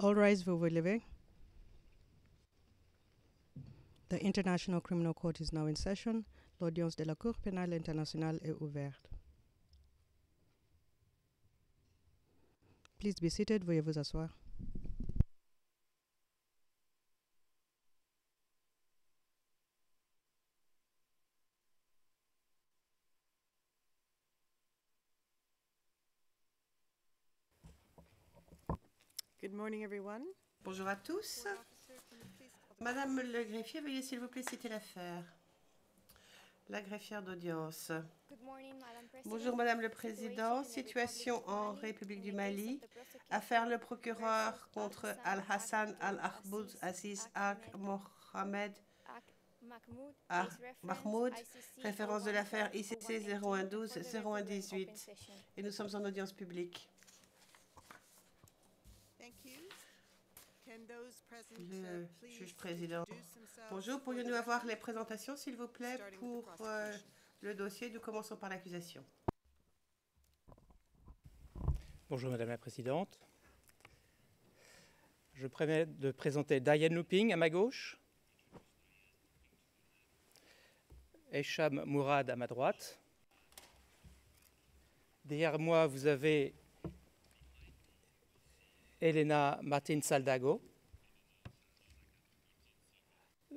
All rise, vous vous levez. The International Criminal Court is now in session. L'audience de la Cour pénale internationale est ouverte. Please be seated. Veuillez vous asseoir. Good morning, everyone. Bonjour à tous. Madame le greffier, veuillez s'il vous plaît citer l'affaire. La greffière d'audience. Bonjour Madame le Président. Situation en République du Mali. Affaire le procureur contre Al-Hassan Al-Ahboud Aziz Ak Mohamed Mahmoud. Référence de l'affaire ICC 0112-0118. Et nous sommes en audience publique. Le juge président. Bonjour, pourrions-nous avoir les présentations, s'il vous plaît, pour le dossier? Nous commençons par l'accusation. Bonjour Madame la Présidente. Je permets de présenter Diane Looping à ma gauche, Esham Mourad à ma droite. Derrière moi, vous avez Elena Martin Saldago,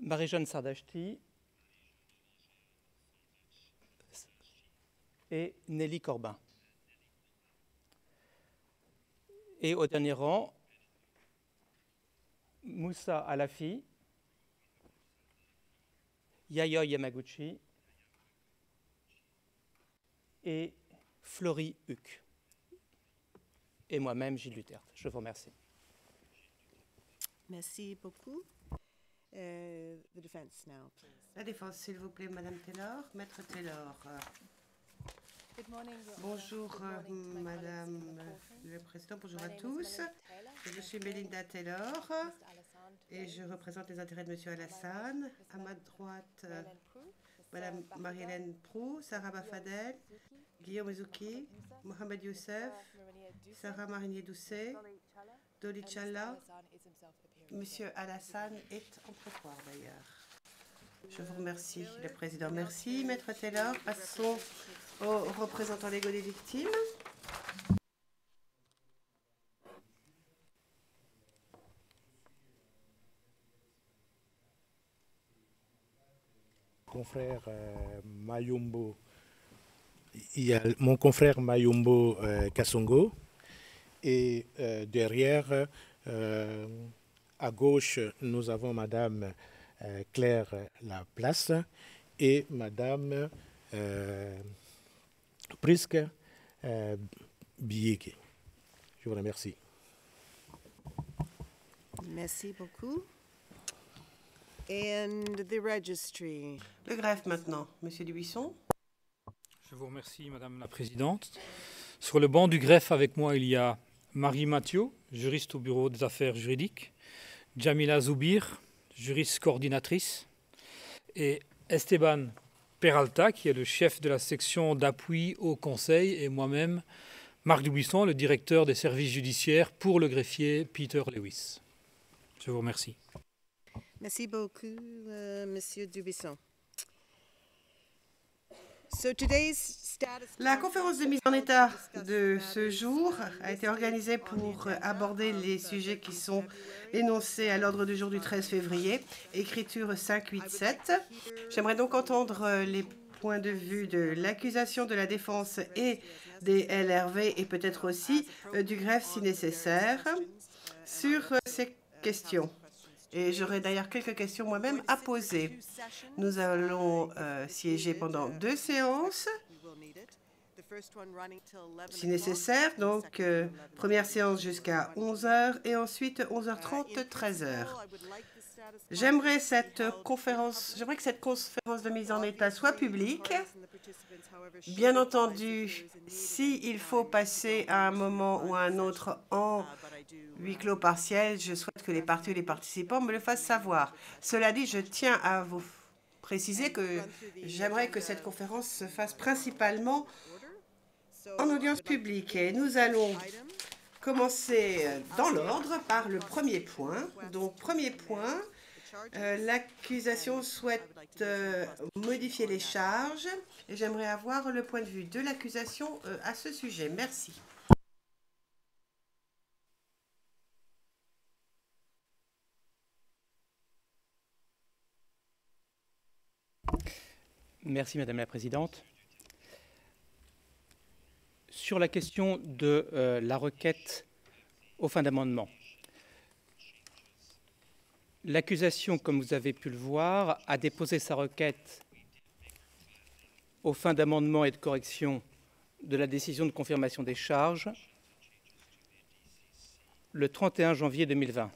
Marie-Jeanne Sardachti et Nelly Corbin. Et au dernier rang, Moussa Alafi, Yayoi Yamaguchi et Florie Huck. Et moi-même, Gilles Lutert. Je vous remercie. Merci beaucoup. The defense now, please. La défense, s'il vous plaît, Madame Taylor. Maître Taylor. Bonjour, Madame le Président. Bonjour à tous. Je suis Melinda Taylor et je représente les intérêts de Monsieur Al-Hassan. À ma droite, Madame Marie-Hélène Proux, Sarah Bafadel, Guillaume Ezouki, Mohamed Youssef, Sarah Marinier-Doucet, Doli Challa. Monsieur Al-Hassan est en prétoire d'ailleurs. Je vous remercie, le Président. Merci, Maître Taylor. Passons aux représentants légaux des victimes. Confrère Mayombo, il y a mon confrère Mayombo Kassongo et derrière, à gauche, nous avons Madame Claire Laplace et Madame Priske Biégué. Je vous remercie. Merci beaucoup. And the registry. Le greffe maintenant, Monsieur Dubuisson. Je vous remercie, Madame la Présidente. Sur le banc du greffe avec moi, il y a Marie Mathieu, juriste au Bureau des affaires juridiques, Jamila Zoubir, juriste coordinatrice, et Esteban Peralta, qui est le chef de la section d'appui au Conseil, et moi-même, Marc Dubuisson, le directeur des services judiciaires pour le greffier Peter Lewis. Je vous remercie. Merci beaucoup, Monsieur Dubuisson. So today's status. La conférence de mise en état de ce jour a été organisée pour aborder les sujets qui sont énoncés à l'ordre du jour du 13 février, écriture 587. J'aimerais donc entendre les points de vue de l'accusation, de la défense et des LRV et peut-être aussi du greffe si nécessaire sur ces questions. Et j'aurai d'ailleurs quelques questions moi-même à poser. Nous allons siéger pendant 2 séances, si nécessaire. Donc, première séance jusqu'à 11h et ensuite 11h30, 13h. J'aimerais que cette conférence de mise en état soit publique. Bien entendu, s'il faut passer à un moment ou à un autre en huis clos partiel, je souhaite que les parties et les participants me le fassent savoir. Cela dit, je tiens à vous préciser que j'aimerais que cette conférence se fasse principalement en audience publique. Et nous allons commencer dans l'ordre par le premier point. Donc, premier point, l'accusation souhaite modifier les charges et j'aimerais avoir le point de vue de l'accusation à ce sujet. Merci. Merci Madame la Présidente. Sur la question de la requête aux fins d'amendement, l'accusation, comme vous avez pu le voir, a déposé sa requête aux fins d'amendement et de correction de la décision de confirmation des charges le 31 janvier 2020.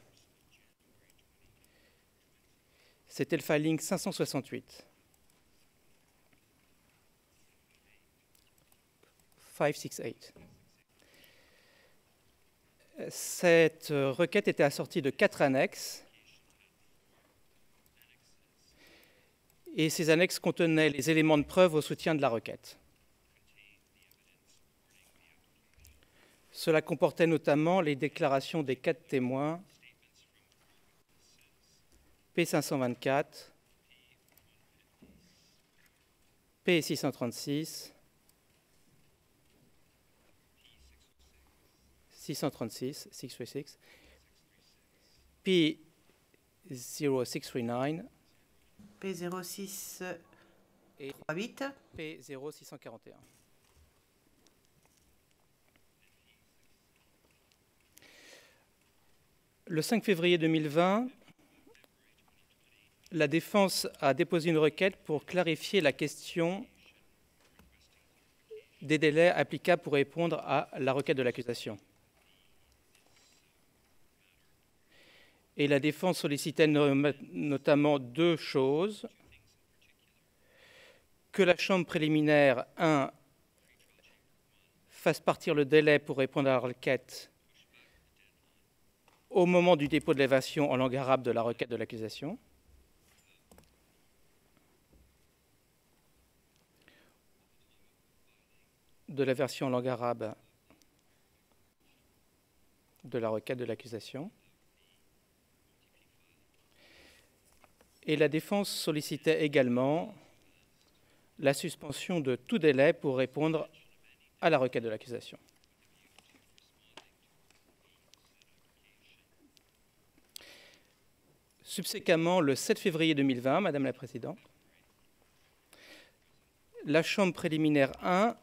C'était le filing 568. 568. Cette requête était assortie de 4 annexes et ces annexes contenaient les éléments de preuve au soutien de la requête. Cela comportait notamment les déclarations des 4 témoins P524, P636, 636, P0639 P0638 et P0641. Le 5 février 2020, la défense a déposé une requête pour clarifier la question des délais applicables pour répondre à la requête de l'accusation. Et la défense sollicitait notamment 2 choses. Que la chambre préliminaire 1 fasse partir le délai pour répondre à la requête au moment du dépôt de l'évasion en langue arabe de la requête de l'accusation. De la version en langue arabe de la requête de l'accusation. Et la défense sollicitait également la suspension de tout délai pour répondre à la requête de l'accusation. Subséquemment, le 7 février 2020, Madame la Présidente, la Chambre préliminaire 1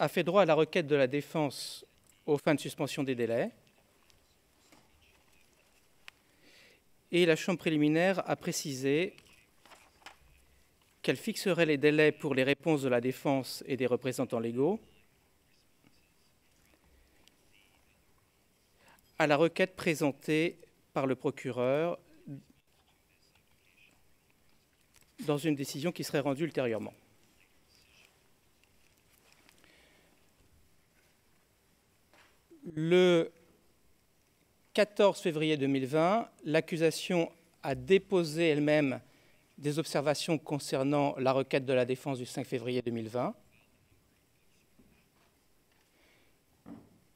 a fait droit à la requête de la défense aux fins de suspension des délais. Et la Chambre préliminaire a précisé qu'elle fixerait les délais pour les réponses de la défense et des représentants légaux à la requête présentée par le procureur dans une décision qui serait rendue ultérieurement. Le 14 février 2020, l'accusation a déposé elle-même des observations concernant la requête de la défense du 5 février 2020.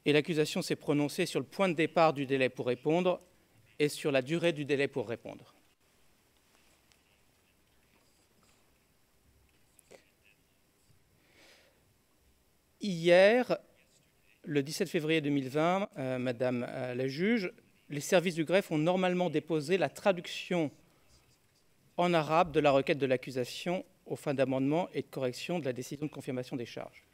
Et l'accusation s'est prononcée sur le point de départ du délai pour répondre et sur la durée du délai pour répondre. Hier, le 17 février 2020, Madame la juge, les services du greffe ont normalement déposé la traduction en arabe de la requête de l'accusation aux fins d'amendement et de correction de la décision de confirmation des charges.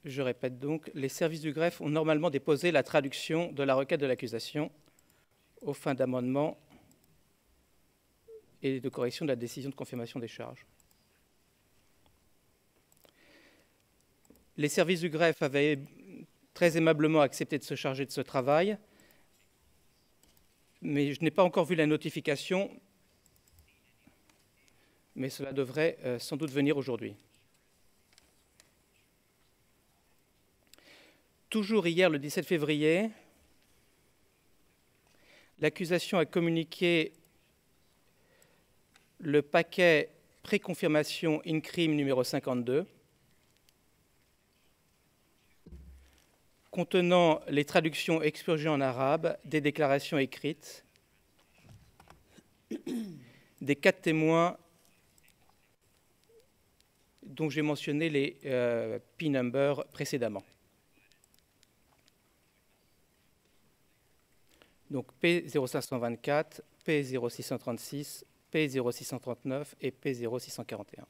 Je répète donc, les services du greffe ont normalement déposé la traduction de la requête de l'accusation aux fins d'amendement et de correction de la décision de confirmation des charges. Les services du greffe avaient très aimablement accepté de se charger de ce travail, mais je n'ai pas encore vu la notification, mais cela devrait sans doute venir aujourd'hui. Toujours hier, le 17 février, L'accusation a communiqué le paquet préconfirmation in crime numéro 52, contenant les traductions expurgées en arabe des déclarations écrites des 4 témoins dont j'ai mentionné les P-numbers précédemment. Donc P0524, P0636, P0639 et P0641.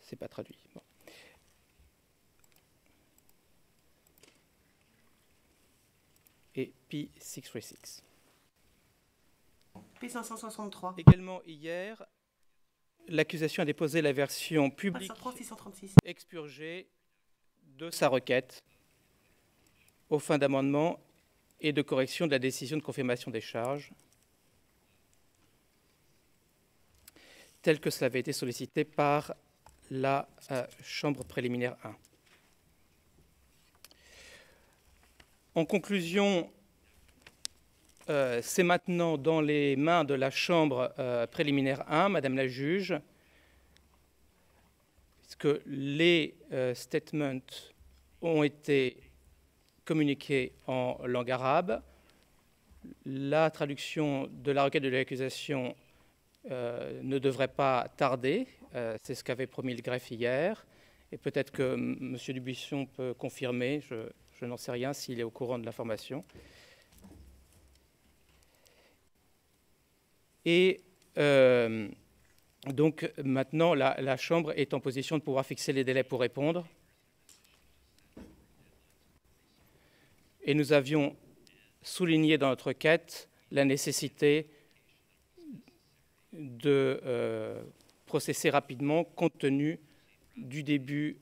C'est pas traduit. Bon. Et P636. P563. Également hier, l'accusation a déposé la version publique expurgée de sa requête aux fins d'amendement et de correction de la décision de confirmation des charges, telle que cela avait été sollicité par la Chambre préliminaire 1. En conclusion, c'est maintenant dans les mains de la Chambre préliminaire 1, Madame la juge, puisque les statements ont été communiqués en langue arabe. La traduction de la requête de l'accusation ne devrait pas tarder. C'est ce qu'avait promis le greffe hier. Et peut-être que M. Dubuisson peut confirmer, je n'en sais rien s'il est au courant de l'information. Et donc maintenant, la Chambre est en position de pouvoir fixer les délais pour répondre. Et nous avions souligné dans notre requête la nécessité de processer rapidement compte tenu du début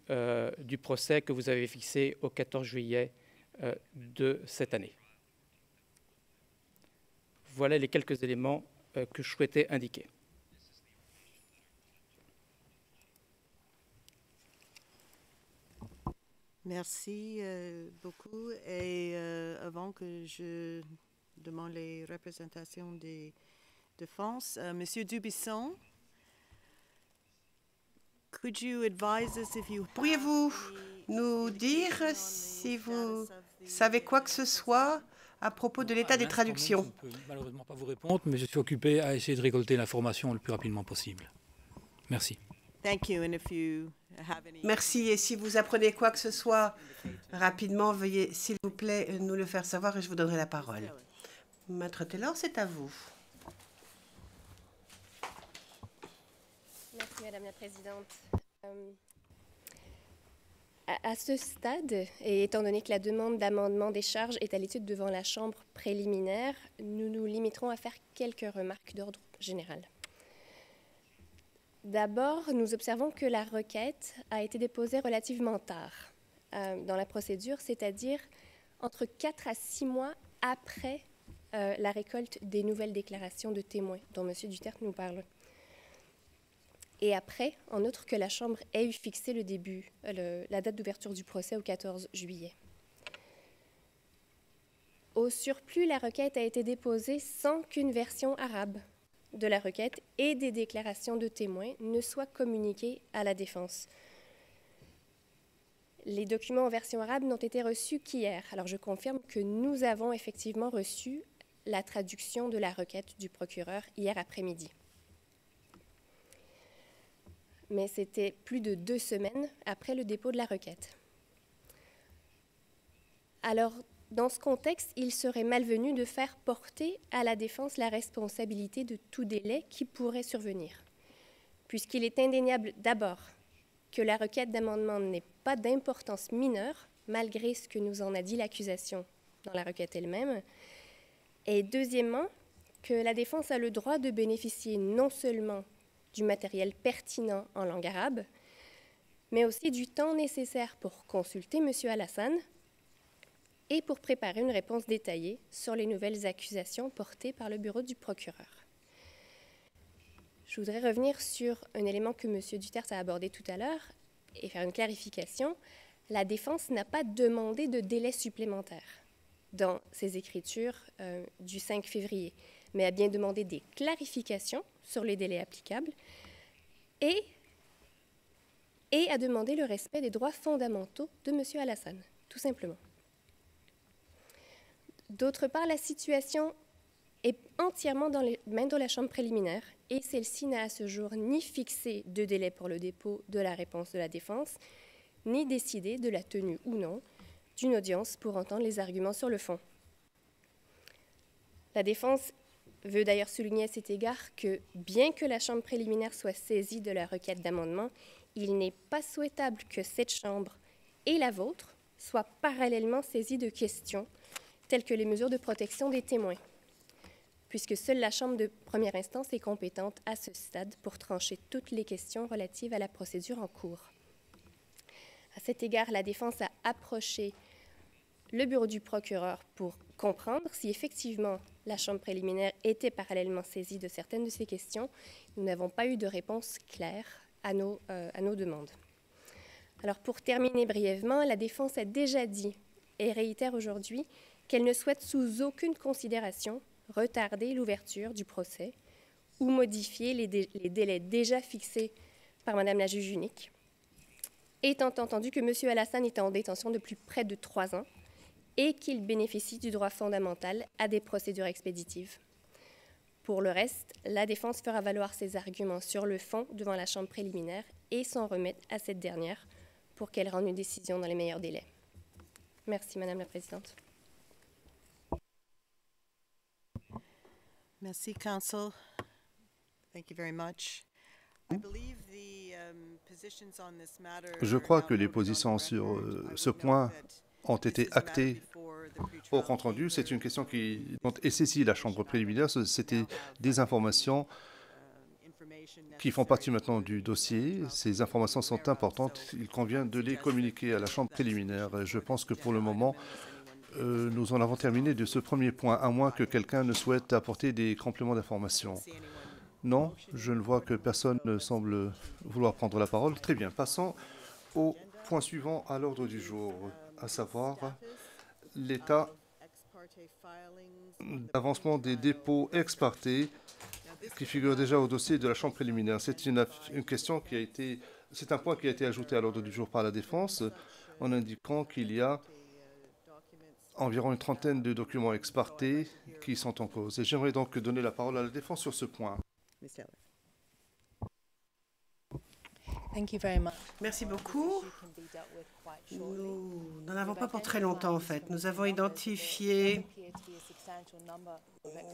du procès que vous avez fixé au 14 juillet de cette année. Voilà les quelques éléments que je souhaitais indiquer. Merci beaucoup. Et avant que je demande les représentations des défenses, Monsieur Dubuisson, pourriez-vous nous dire si vous savez quoi que ce soit à propos de l'état des traductions? Je ne peux malheureusement pas vous répondre, mais je suis occupé à essayer de récolter l'information le plus rapidement possible. Merci. Merci. Et si vous apprenez quoi que ce soit rapidement, veuillez, s'il vous plaît, nous le faire savoir et je vous donnerai la parole. Maître Taylor, c'est à vous. Merci, Madame la Présidente. À ce stade, et étant donné que la demande d'amendement des charges est à l'étude devant la Chambre préliminaire, nous nous limiterons à faire quelques remarques d'ordre général. D'abord, nous observons que la requête a été déposée relativement tard dans la procédure, c'est-à-dire entre 4 à 6 mois après la récolte des nouvelles déclarations de témoins dont M. Duterte nous parle. Et après, en outre, que la Chambre ait eu fixé la date d'ouverture du procès au 14 juillet. Au surplus, la requête a été déposée sans qu'une version arabe de la requête et des déclarations de témoins ne soient communiquées à la défense. Les documents en version arabe n'ont été reçus qu'hier. Alors je confirme que nous avons effectivement reçu la traduction de la requête du procureur hier après-midi. Mais c'était plus de 2 semaines après le dépôt de la requête. Alors, dans ce contexte, il serait malvenu de faire porter à la défense la responsabilité de tout délai qui pourrait survenir, puisqu'il est indéniable d'abord que la requête d'amendement n'est pas d'importance mineure, malgré ce que nous en a dit l'accusation dans la requête elle-même, et deuxièmement, que la défense a le droit de bénéficier non seulement du matériel pertinent en langue arabe, mais aussi du temps nécessaire pour consulter M. Alassane et pour préparer une réponse détaillée sur les nouvelles accusations portées par le bureau du procureur. Je voudrais revenir sur un élément que M. Duterte a abordé tout à l'heure et faire une clarification. la défense n'a pas demandé de délai supplémentaire dans ses écritures du 5 février, mais a bien demandé des clarifications sur les délais applicables et a demandé le respect des droits fondamentaux de M. Alassane, tout simplement. D'autre part, la situation est entièrement dans les mains de la Chambre préliminaire et celle-ci n'a à ce jour ni fixé de délai pour le dépôt de la réponse de la défense, ni décidé de la tenue ou non d'une audience pour entendre les arguments sur le fond. La défense veut d'ailleurs souligner à cet égard que, bien que la Chambre préliminaire soit saisie de la requête d'amendement, il n'est pas souhaitable que cette Chambre et la vôtre soient parallèlement saisies de questions telles que les mesures de protection des témoins, puisque seule la Chambre de première instance est compétente à ce stade pour trancher toutes les questions relatives à la procédure en cours. À cet égard, la défense a approché le bureau du procureur pour comprendre si effectivement la Chambre préliminaire était parallèlement saisie de certaines de ces questions. Nous n'avons pas eu de réponse claire à nos demandes. Alors pour terminer brièvement, la défense a déjà dit et réitère aujourd'hui qu'elle ne souhaite sous aucune considération retarder l'ouverture du procès ou modifier les délais déjà fixés par Madame la juge unique, étant entendu que M. Alassane est en détention depuis près de 3 ans et qu'il bénéficie du droit fondamental à des procédures expéditives. Pour le reste, la défense fera valoir ses arguments sur le fond devant la Chambre préliminaire et s'en remettre à cette dernière pour qu'elle rende une décision dans les meilleurs délais. Merci, Madame la Présidente. Merci, Council. Thank you very much. Je crois que les positions sur ce point ont été actées au compte rendu. C'est une question dont est saisie la Chambre préliminaire. C'était des informations qui font partie maintenant du dossier. Ces informations sont importantes. Il convient de les communiquer à la Chambre préliminaire. Je pense que pour le moment, nous en avons terminé de ce premier point, à moins que quelqu'un ne souhaite apporter des compléments d'information. Non, je ne vois que personne ne semble vouloir prendre la parole. Très bien, passons au point suivant à l'ordre du jour, à savoir l'état d'avancement des dépôts ex parte qui figure déjà au dossier de la Chambre préliminaire. C'est une question qui a été, c'est un point qui a été ajouté à l'ordre du jour par la défense en indiquant qu'il y a environ une trentaine de documents ex parte qui sont en cause. Et j'aimerais donc donner la parole à la défense sur ce point. Merci beaucoup. Nous n'en avons pas pour très longtemps, en fait. Nous avons identifié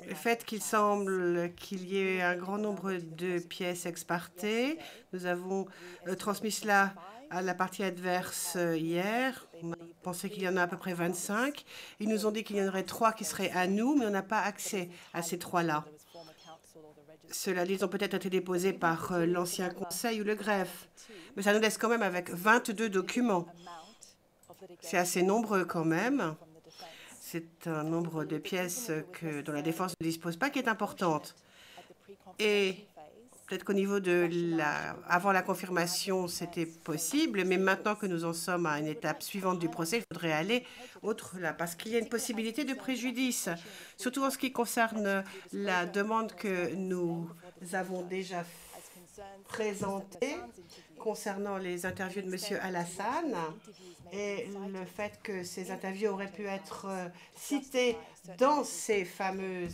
le fait qu'il semble qu'il y ait un grand nombre de pièces ex parte. Nous avons transmis cela à la partie adverse hier. On a pensé qu'il y en a à peu près 25. Ils nous ont dit qu'il y en aurait 3 qui seraient à nous, mais on n'a pas accès à ces 3-là. Cela, ils ont peut-être été déposés par l'ancien conseil ou le greffe. Mais ça nous laisse quand même avec 22 documents. C'est assez nombreux quand même. C'est un nombre de pièces dont la défense ne dispose pas qui est importante. Et peut-être qu'au niveau de avant la confirmation, c'était possible, mais maintenant que nous en sommes à une étape suivante du procès, il faudrait aller autre là, parce qu'il y a une possibilité de préjudice, surtout en ce qui concerne la demande que nous avons déjà présentée concernant les interviews de M. Alassane et le fait que ces interviews auraient pu être citées dans ces fameux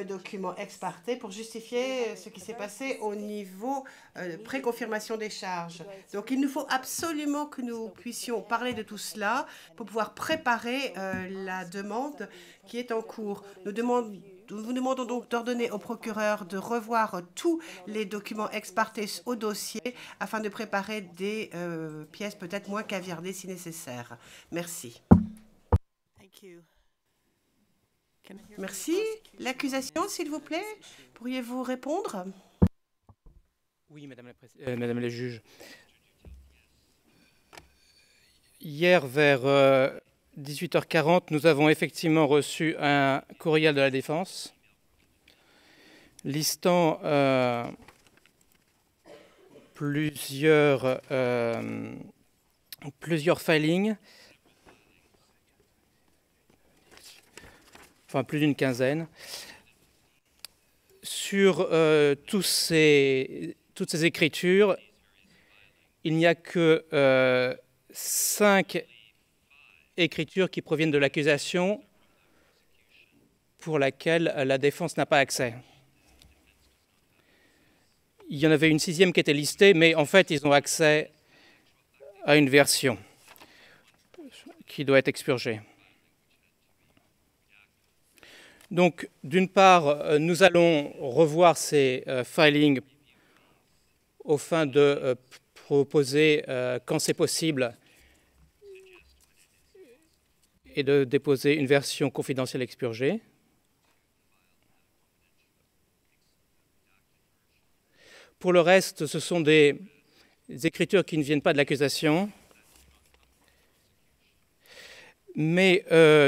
documents ex parte pour justifier ce qui s'est passé au niveau pré-confirmation des charges. Donc, il nous faut absolument que nous puissions parler de tout cela pour pouvoir préparer la demande qui est en cours. Nous vous demandons donc d'ordonner au procureur de revoir tous les documents ex parte au dossier afin de préparer des pièces peut-être moins caviardées si nécessaire. Merci. Merci. L'accusation, s'il vous plaît, pourriez-vous répondre? Oui, Madame la juge. Hier, vers 18h40, nous avons effectivement reçu un courriel de la Défense listant plusieurs plusieurs filings, enfin plus d'une quinzaine, sur toutes ces écritures. Il n'y a que 5 écritures qui proviennent de l'accusation pour laquelle la défense n'a pas accès. Il y en avait une 6e qui était listée, mais en fait, ils ont accès à une version qui doit être expurgée. Donc, d'une part, nous allons revoir ces filings aux fins de proposer, quand c'est possible, et de déposer une version confidentielle expurgée. Pour le reste, ce sont des écritures qui ne viennent pas de l'accusation. Mais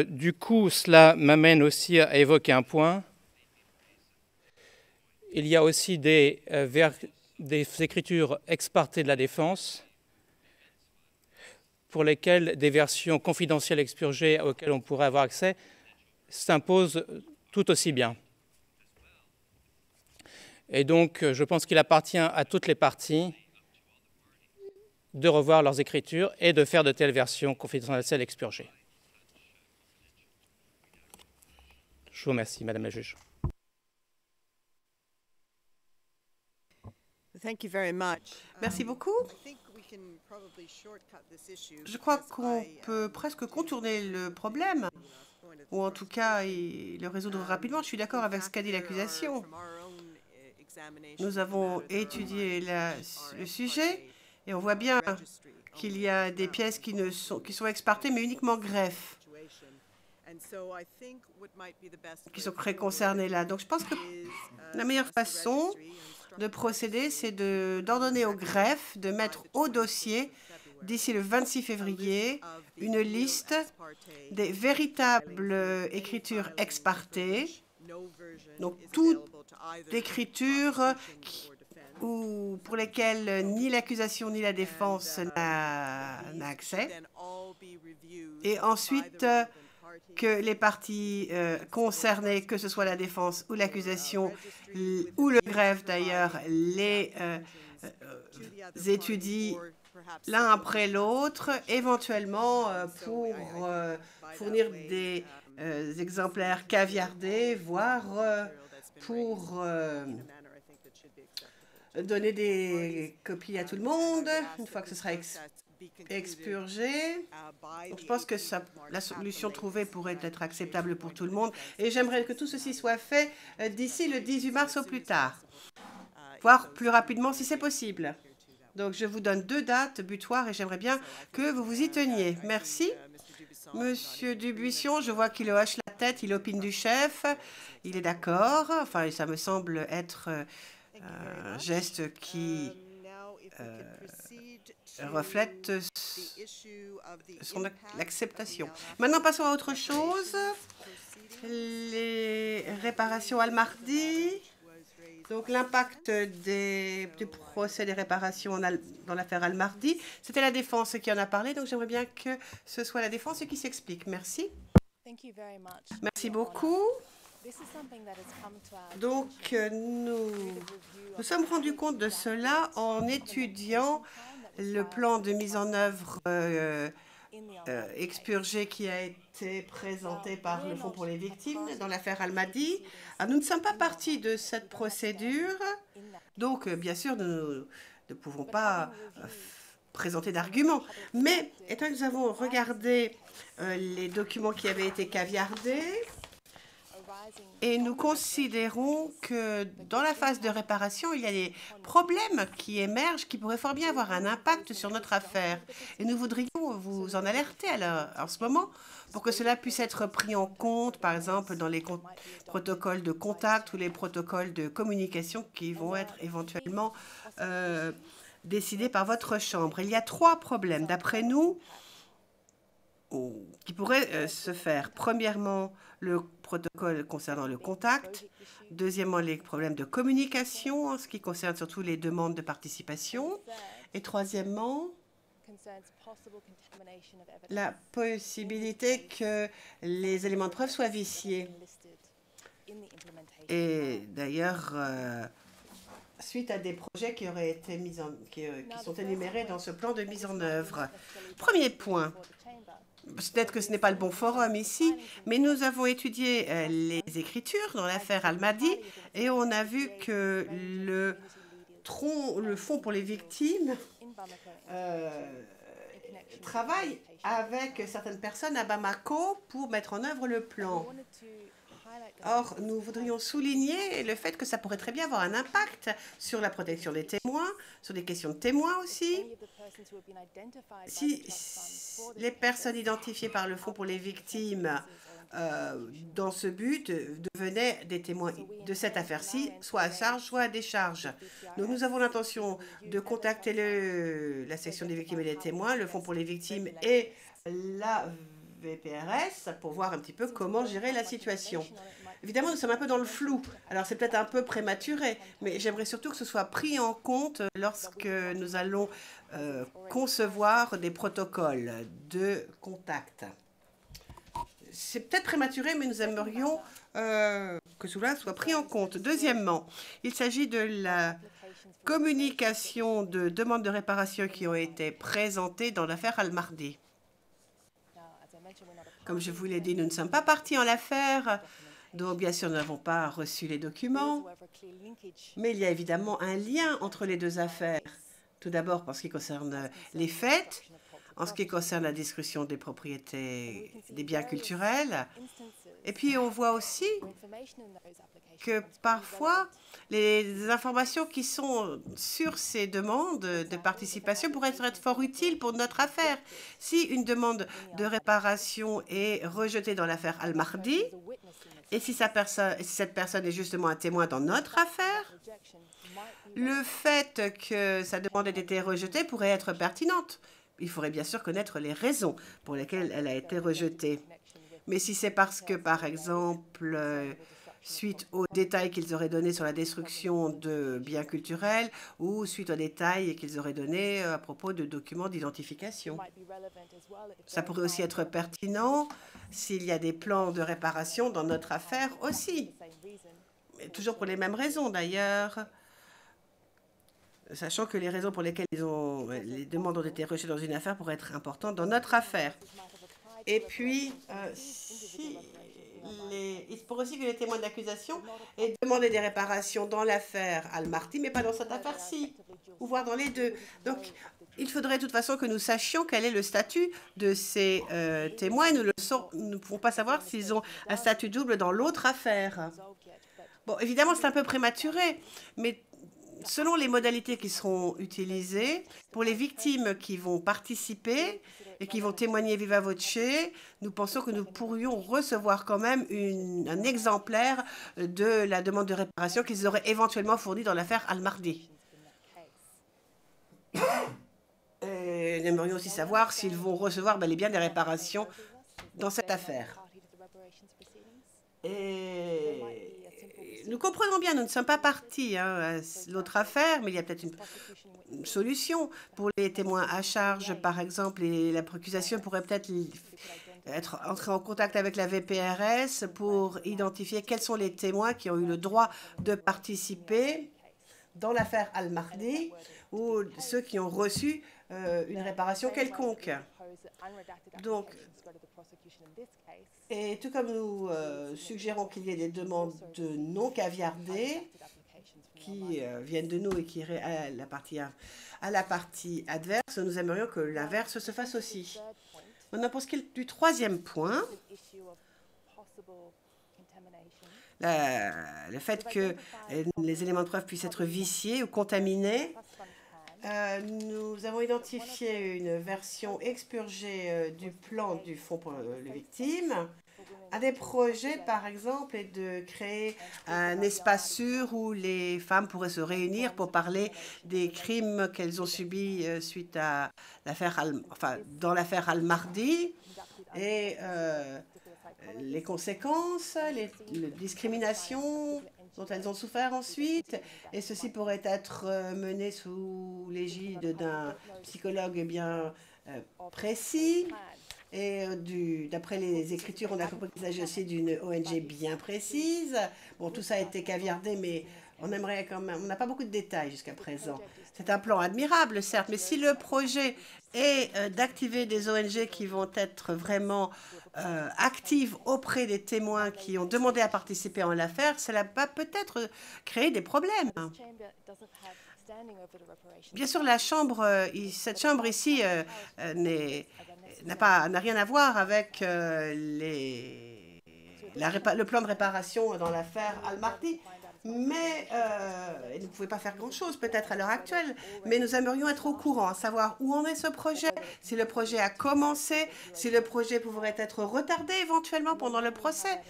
du coup, cela m'amène aussi à évoquer un point. Il y a aussi des écritures ex parte de la défense pour lesquelles des versions confidentielles expurgées auxquelles on pourrait avoir accès s'imposent tout aussi bien. Et donc, je pense qu'il appartient à toutes les parties de revoir leurs écritures et de faire de telles versions confidentielles expurgées. Je vous remercie, Madame la juge. Merci beaucoup. Je crois qu'on peut presque contourner le problème, ou en tout cas le résoudre rapidement. Je suis d'accord avec ce qu'a dit l'accusation. Nous avons étudié le sujet et on voit bien qu'il y a des pièces qui sont exportées, mais uniquement greffe, qui sont très concernées là. Donc je pense que la meilleure façon de procéder, c'est d'ordonner au greffe de mettre au dossier, d'ici le 26 février, une liste des véritables écritures ex parte, donc toute écriture pour lesquelles ni l'accusation ni la défense n'a accès, et ensuite que les parties concernées, que ce soit la défense ou l'accusation, ou le greffe d'ailleurs, les étudient l'un après l'autre, éventuellement pour fournir des exemplaires caviardés, voire pour donner des copies à tout le monde, une fois que ce sera expurgé. Donc, je pense que la solution trouvée pourrait être acceptable pour tout le monde. Et j'aimerais que tout ceci soit fait d'ici le 18 mars au plus tard, voire plus rapidement si c'est possible. Donc, je vous donne 2 dates butoirs et j'aimerais bien que vous vous y teniez. Merci. Monsieur Dubuisson, je vois qu'il hoche la tête, il opine du chef. Il est d'accord. Enfin, ça me semble être un geste qui reflète l'acceptation. Maintenant, passons à autre chose. Les réparations Al-Mahdi. Donc, l'impact du procès des réparations dans l'affaire Al-Mahdi. C'était la défense qui en a parlé, donc j'aimerais bien que ce soit la défense qui s'explique. Merci. Merci beaucoup. Donc, nous sommes rendus compte de cela en étudiant le plan de mise en œuvre expurgé qui a été présenté par le Fonds pour les victimes dans l'affaire Al-Mahdi. Nous ne sommes pas partis de cette procédure, donc bien sûr, nous ne pouvons pas présenter d'arguments. Mais étant que nous avons regardé les documents qui avaient été caviardés, et nous considérons que dans la phase de réparation, il y a des problèmes qui émergent qui pourraient fort bien avoir un impact sur notre affaire. Et nous voudrions vous en alerter en ce moment pour que cela puisse être pris en compte, par exemple, dans les protocoles de contact ou les protocoles de communication qui vont être éventuellement décidés par votre chambre. Il y a 3 problèmes, d'après nous, qui pourraient se faire. Premièrement, le protocole concernant le contact. Deuxièmement, les problèmes de communication en ce qui concerne surtout les demandes de participation. Et troisièmement, la possibilité que les éléments de preuve soient viciés. Et d'ailleurs, suite à des projets qui auraient été qui sont énumérés dans ce plan de mise en œuvre. Premier point. Peut-être que ce n'est pas le bon forum ici, mais nous avons étudié les écritures dans l'affaire Al-Mahdi et on a vu que le fonds pour les victimes travaille avec certaines personnes à Bamako pour mettre en œuvre le plan. Or, nous voudrions souligner le fait que ça pourrait très bien avoir un impact sur la protection des témoins, sur des questions de témoins aussi. Si les personnes identifiées par le Fonds pour les victimes dans ce but devenaient des témoins de cette affaire-ci, soit à charge, soit à décharge. Donc, nous avons l'intention de contacter la section des victimes et des témoins, le Fonds pour les victimes et la VPRS pour voir un petit peu comment gérer la situation. Évidemment, nous sommes un peu dans le flou. Alors, c'est peut-être un peu prématuré, mais j'aimerais surtout que ce soit pris en compte lorsque nous allons concevoir des protocoles de contact. C'est peut-être prématuré, mais nous aimerions que cela soit pris en compte. Deuxièmement, il s'agit de la communication de demandes de réparation qui ont été présentées dans l'affaire Al-Mahdi. Comme je vous l'ai dit, nous ne sommes pas partis en l'affaire, donc bien sûr, nous n'avons pas reçu les documents, mais il y a évidemment un lien entre les deux affaires. Tout d'abord, en ce qui concerne les faits, en ce qui concerne la destruction des propriétés, des biens culturels, et puis on voit aussi que parfois, les informations qui sont sur ces demandes de participation pourraient être fort utiles pour notre affaire. Si une demande de réparation est rejetée dans l'affaire Al-Mahdi, et si cette personne est justement un témoin dans notre affaire, le fait que sa demande ait été rejetée pourrait être pertinente. Il faudrait bien sûr connaître les raisons pour lesquelles elle a été rejetée. Mais si c'est parce que, par exemple, suite aux détails qu'ils auraient donnés sur la destruction de biens culturels ou suite aux détails qu'ils auraient donnés à propos de documents d'identification. Ça pourrait aussi être pertinent s'il y a des plans de réparation dans notre affaire aussi. Mais toujours pour les mêmes raisons d'ailleurs, sachant que les raisons pour lesquelles les demandes ont été rejetées dans une affaire pourraient être importantes dans notre affaire. Et puis, il se pourrait aussi que les témoins d'accusation aient demandé des réparations dans l'affaire Al-Mahdi, mais pas dans cette affaire-ci, ou voire dans les deux. Donc, il faudrait de toute façon que nous sachions quel est le statut de ces témoins et nous ne pouvons pas savoir s'ils ont un statut double dans l'autre affaire. Bon, évidemment, c'est un peu prématuré, mais selon les modalités qui seront utilisées, pour les victimes qui vont participer et qui vont témoigner viva voce, nous pensons que nous pourrions recevoir quand même un exemplaire de la demande de réparation qu'ils auraient éventuellement fournie dans l'affaire Al-Mahdi. Nous aimerions aussi savoir s'ils vont recevoir bel et bien des réparations dans cette affaire. Et nous comprenons bien, nous ne sommes pas partis à l'autre affaire, mais il y a peut-être une solution pour les témoins à charge, par exemple, et la procuration pourrait peut-être entrer en contact avec la VPRS pour identifier quels sont les témoins qui ont eu le droit de participer dans l'affaire Al-Mahdi ou ceux qui ont reçu une réparation quelconque. Donc, et tout comme nous suggérons qu'il y ait des demandes de non caviardées qui viennent de nous et qui iraient à la partie adverse, nous aimerions que l'inverse se fasse aussi. Maintenant, pour ce qui est du troisième point, le fait que les éléments de preuve puissent être viciés ou contaminés, nous avons identifié une version expurgée du plan du Fonds pour les victimes. Un des projets, par exemple, est de créer un espace sûr où les femmes pourraient se réunir pour parler des crimes qu'elles ont subis suite à l'affaire, dans l'affaire Al-Mahdi et les conséquences, les discriminations dont elles ont souffert ensuite, et ceci pourrait être mené sous l'égide d'un psychologue bien précis. Et d'après les écritures, on a compris qu'il s'agit aussi d'une ONG bien précise. Bon, tout ça a été caviardé, mais on aimerait quand même... On n'a pas beaucoup de détails jusqu'à présent. C'est un plan admirable, certes, mais si le projet est d'activer des ONG qui vont être vraiment actives auprès des témoins qui ont demandé à participer en l'affaire, cela va peut-être créer des problèmes. Bien sûr, cette chambre ici n'a rien à voir avec le plan de réparation dans l'affaire Al-Marti, mais ils ne pouvaient pas faire grand-chose peut-être à l'heure actuelle, mais nous aimerions être au courant, savoir où en est ce projet, si le projet a commencé, si le projet pourrait être retardé éventuellement pendant le procès.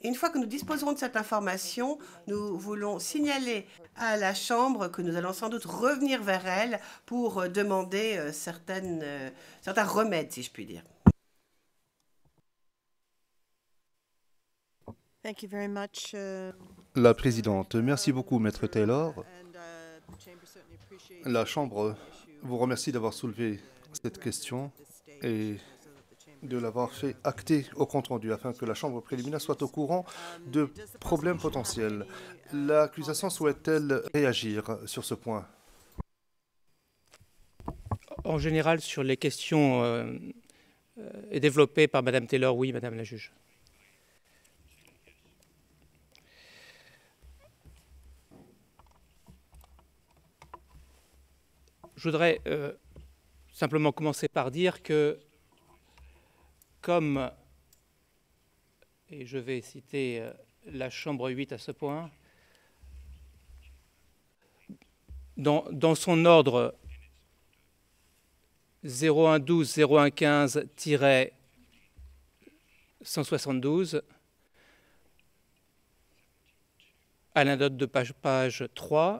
Une fois que nous disposerons de cette information, nous voulons signaler à la Chambre que nous allons sans doute revenir vers elle pour demander certains remèdes, si je puis dire. Thank you very much. La présidente, merci beaucoup, Maître Taylor. La Chambre vous remercie d'avoir soulevé cette question et de l'avoir fait acter au compte-rendu afin que la Chambre préliminaire soit au courant de problèmes potentiels. L'accusation souhaite-t-elle réagir sur ce point? En général, sur les questions développées par Mme Taylor, oui, Madame la juge. Je voudrais simplement commencer par dire que, comme, et je vais citer la Chambre 8 à ce point, dans son ordre 0112-0115-172, à la note de page 3,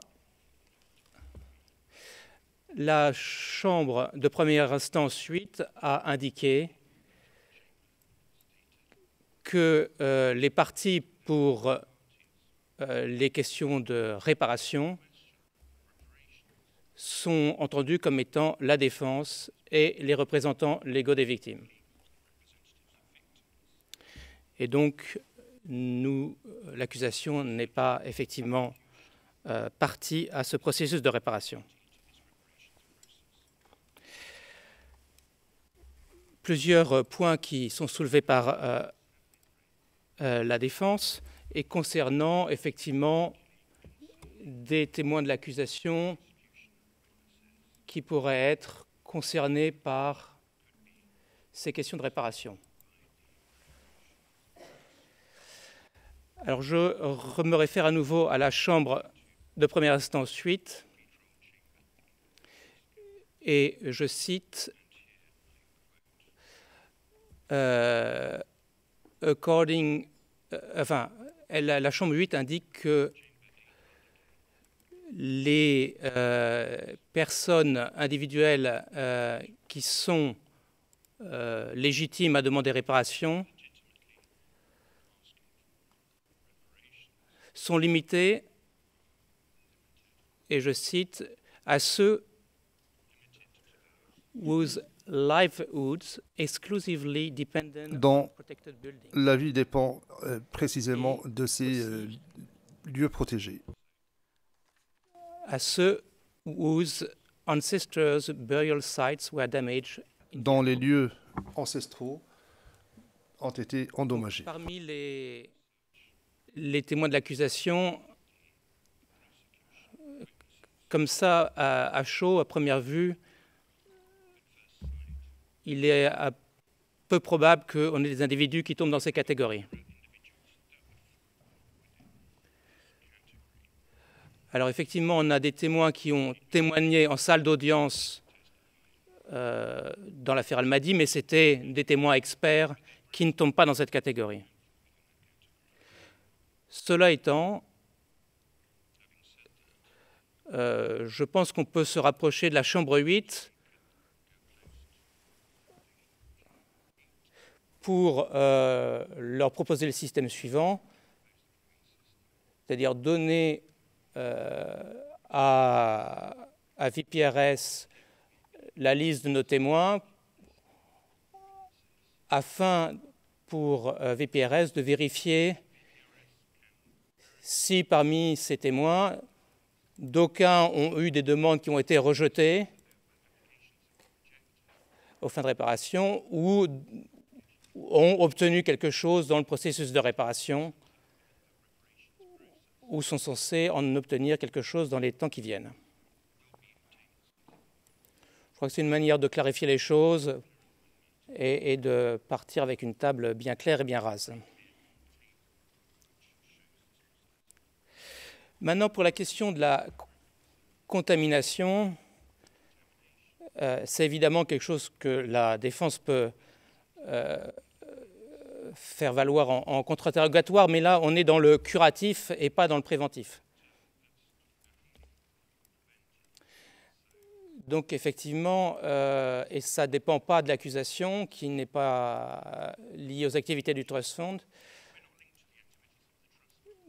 la Chambre de première instance 8 a indiqué que les parties pour les questions de réparation sont entendues comme étant la défense et les représentants légaux des victimes. Et donc, l'accusation n'est pas effectivement partie à ce processus de réparation. Plusieurs points qui sont soulevés par la défense et concernant effectivement des témoins de l'accusation qui pourraient être concernés par ces questions de réparation. Alors je me réfère à nouveau à la Chambre de première instance 8 et je cite la Chambre 8 indique que les personnes individuelles qui sont légitimes à demander réparation sont limitées, et je cite, à ceux whose livelihoods exclusively dependent on protected buildings. La vie dépend précisément de ces lieux protégés. À ceux whose ancestors' burial sites were damaged. Dont les lieux ancestraux ont été endommagés. Parmi les témoins de l'accusation, comme ça, à chaud, à première vue, il est peu probable qu'on ait des individus qui tombent dans ces catégories. Alors effectivement, on a des témoins qui ont témoigné en salle d'audience dans l'affaire Al-Mahdi, mais c'était des témoins experts qui ne tombent pas dans cette catégorie. Cela étant, je pense qu'on peut se rapprocher de la Chambre 8 pour leur proposer le système suivant, c'est-à-dire donner à VPRS la liste de nos témoins afin, pour VPRS, de vérifier si parmi ces témoins, d'aucuns ont eu des demandes qui ont été rejetées aux fins de réparation ou ont obtenu quelque chose dans le processus de réparation ou sont censés en obtenir quelque chose dans les temps qui viennent. Je crois que c'est une manière de clarifier les choses et de partir avec une table bien claire et bien rase. Maintenant, pour la question de la contamination, c'est évidemment quelque chose que la défense peut faire valoir en contre-interrogatoire, mais là, on est dans le curatif et pas dans le préventif. Donc, effectivement, et ça ne dépend pas de l'accusation, qui n'est pas liée aux activités du Trust Fund,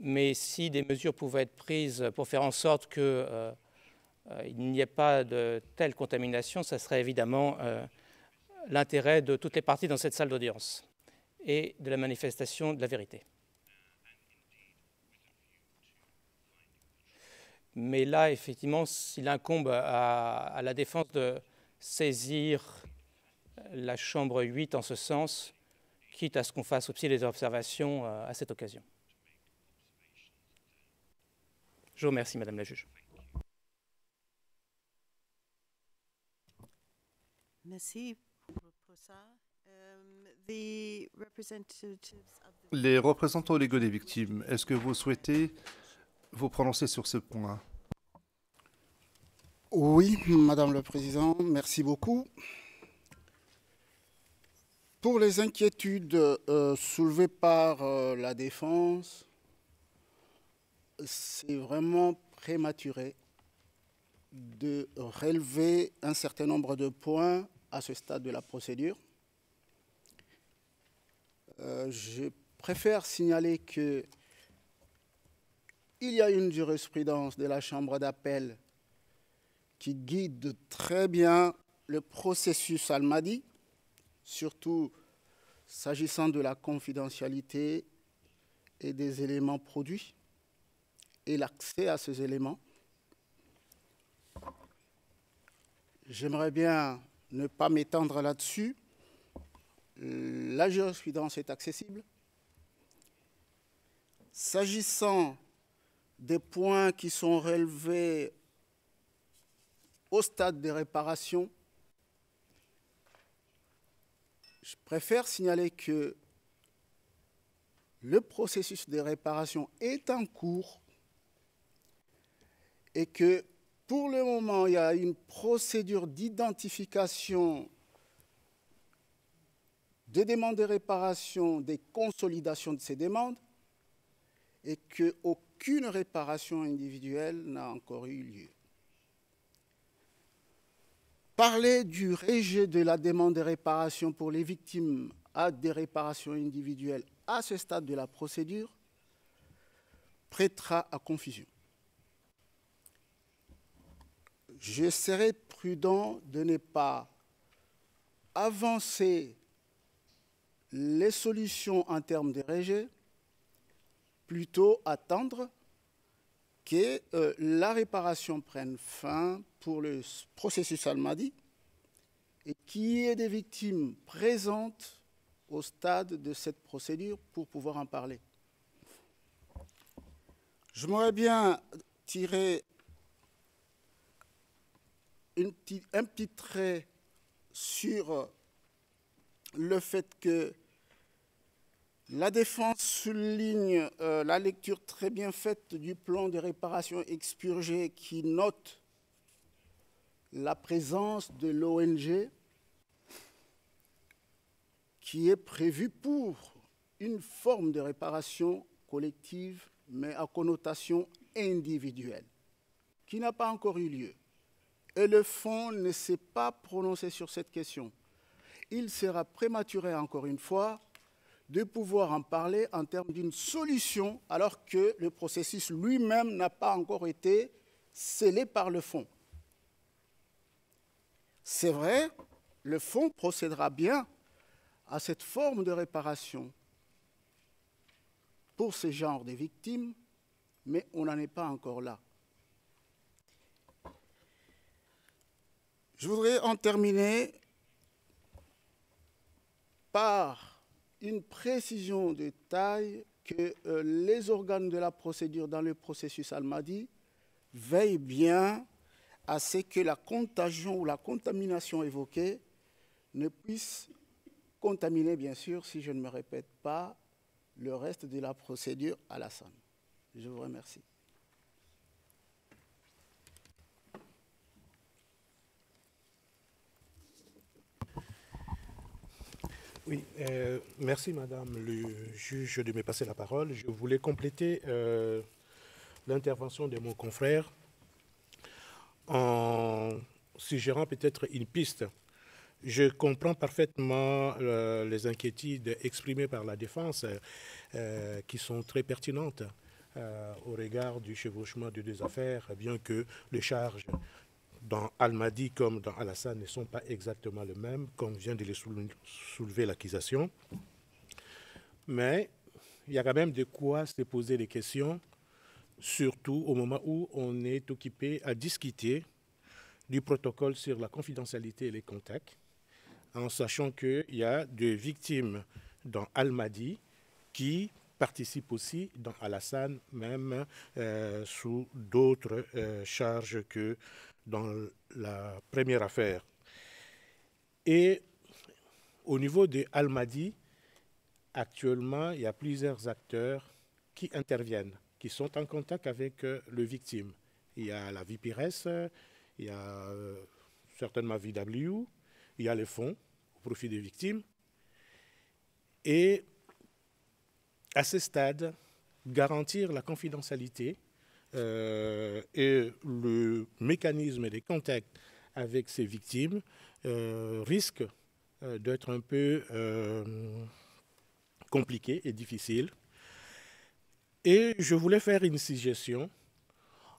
mais si des mesures pouvaient être prises pour faire en sorte qu'il n'y ait pas de telle contamination, ça serait évidemment l'intérêt de toutes les parties dans cette salle d'audience et de la manifestation de la vérité. Mais là, effectivement, s'il incombe à la défense de saisir la chambre 8 en ce sens, quitte à ce qu'on fasse aussi des observations à cette occasion. Je vous remercie, Madame la juge. Merci pour ça. Les représentants légaux des victimes, est-ce que vous souhaitez vous prononcer sur ce point? Oui, Madame le Président, merci beaucoup. Pour les inquiétudes soulevées par la défense, c'est vraiment prématuré de relever un certain nombre de points à ce stade de la procédure. Je préfère signaler qu'il y a une jurisprudence de la Chambre d'appel qui guide très bien le processus Al-Mahdi, surtout s'agissant de la confidentialité et des éléments produits et l'accès à ces éléments. J'aimerais bien ne pas m'étendre là-dessus. La jurisprudence est accessible. S'agissant des points qui sont relevés au stade des réparations, je préfère signaler que le processus de réparation est en cours et que pour le moment, il y a une procédure d'identification des demandes de réparation, des consolidations de ces demandes, et qu'aucune réparation individuelle n'a encore eu lieu. Parler du rejet de la demande de réparation pour les victimes à des réparations individuelles à ce stade de la procédure prêtera à confusion. Je serai prudent de ne pas avancer les solutions en termes de rejet, plutôt attendre que la réparation prenne fin pour le processus Al-Mahdi et qu'il y ait des victimes présentes au stade de cette procédure pour pouvoir en parler. J'aimerais bien tirer un petit trait sur le fait que la défense souligne la lecture très bien faite du plan de réparation expurgé qui note la présence de l'ONG qui est prévue pour une forme de réparation collective mais à connotation individuelle, qui n'a pas encore eu lieu. Et le fonds ne s'est pas prononcé sur cette question. Il sera prématuré, encore une fois, de pouvoir en parler en termes d'une solution, alors que le processus lui-même n'a pas encore été scellé par le fonds. C'est vrai, le fonds procédera bien à cette forme de réparation pour ce genre de victimes, mais on n'en est pas encore là. Je voudrais en terminer par une précision de taille que les organes de la procédure dans le processus Al-Mahdi veillent bien à ce que la contagion ou la contamination évoquée ne puisse contaminer, bien sûr, si je ne me répète pas, le reste de la procédure Alassane. Je vous remercie. Oui, merci Madame le juge de me passer la parole. Je voulais compléter l'intervention de mon confrère en suggérant peut-être une piste. Je comprends parfaitement les inquiétudes exprimées par la défense qui sont très pertinentes au regard du chevauchement de deux affaires, bien que les charges dans Al-Mahdi comme dans Alassane ne sont pas exactement les mêmes, comme vient de les soulever l'accusation. Mais il y a quand même de quoi se poser des questions, surtout au moment où on est occupé à discuter du protocole sur la confidentialité et les contacts, en sachant qu'il y a des victimes dans Al-Mahdi qui participent aussi dans Alassane, même sous d'autres charges que dans la première affaire. Et au niveau de Al-Mahdi, actuellement, il y a plusieurs acteurs qui interviennent, qui sont en contact avec le victime. Il y a la VPRS, il y a certainement VW, il y a les fonds au profit des victimes. Et à ce stade, garantir la confidentialité et le mécanisme des contacts avec ces victimes risque d'être un peu compliqué et difficile. Et je voulais faire une suggestion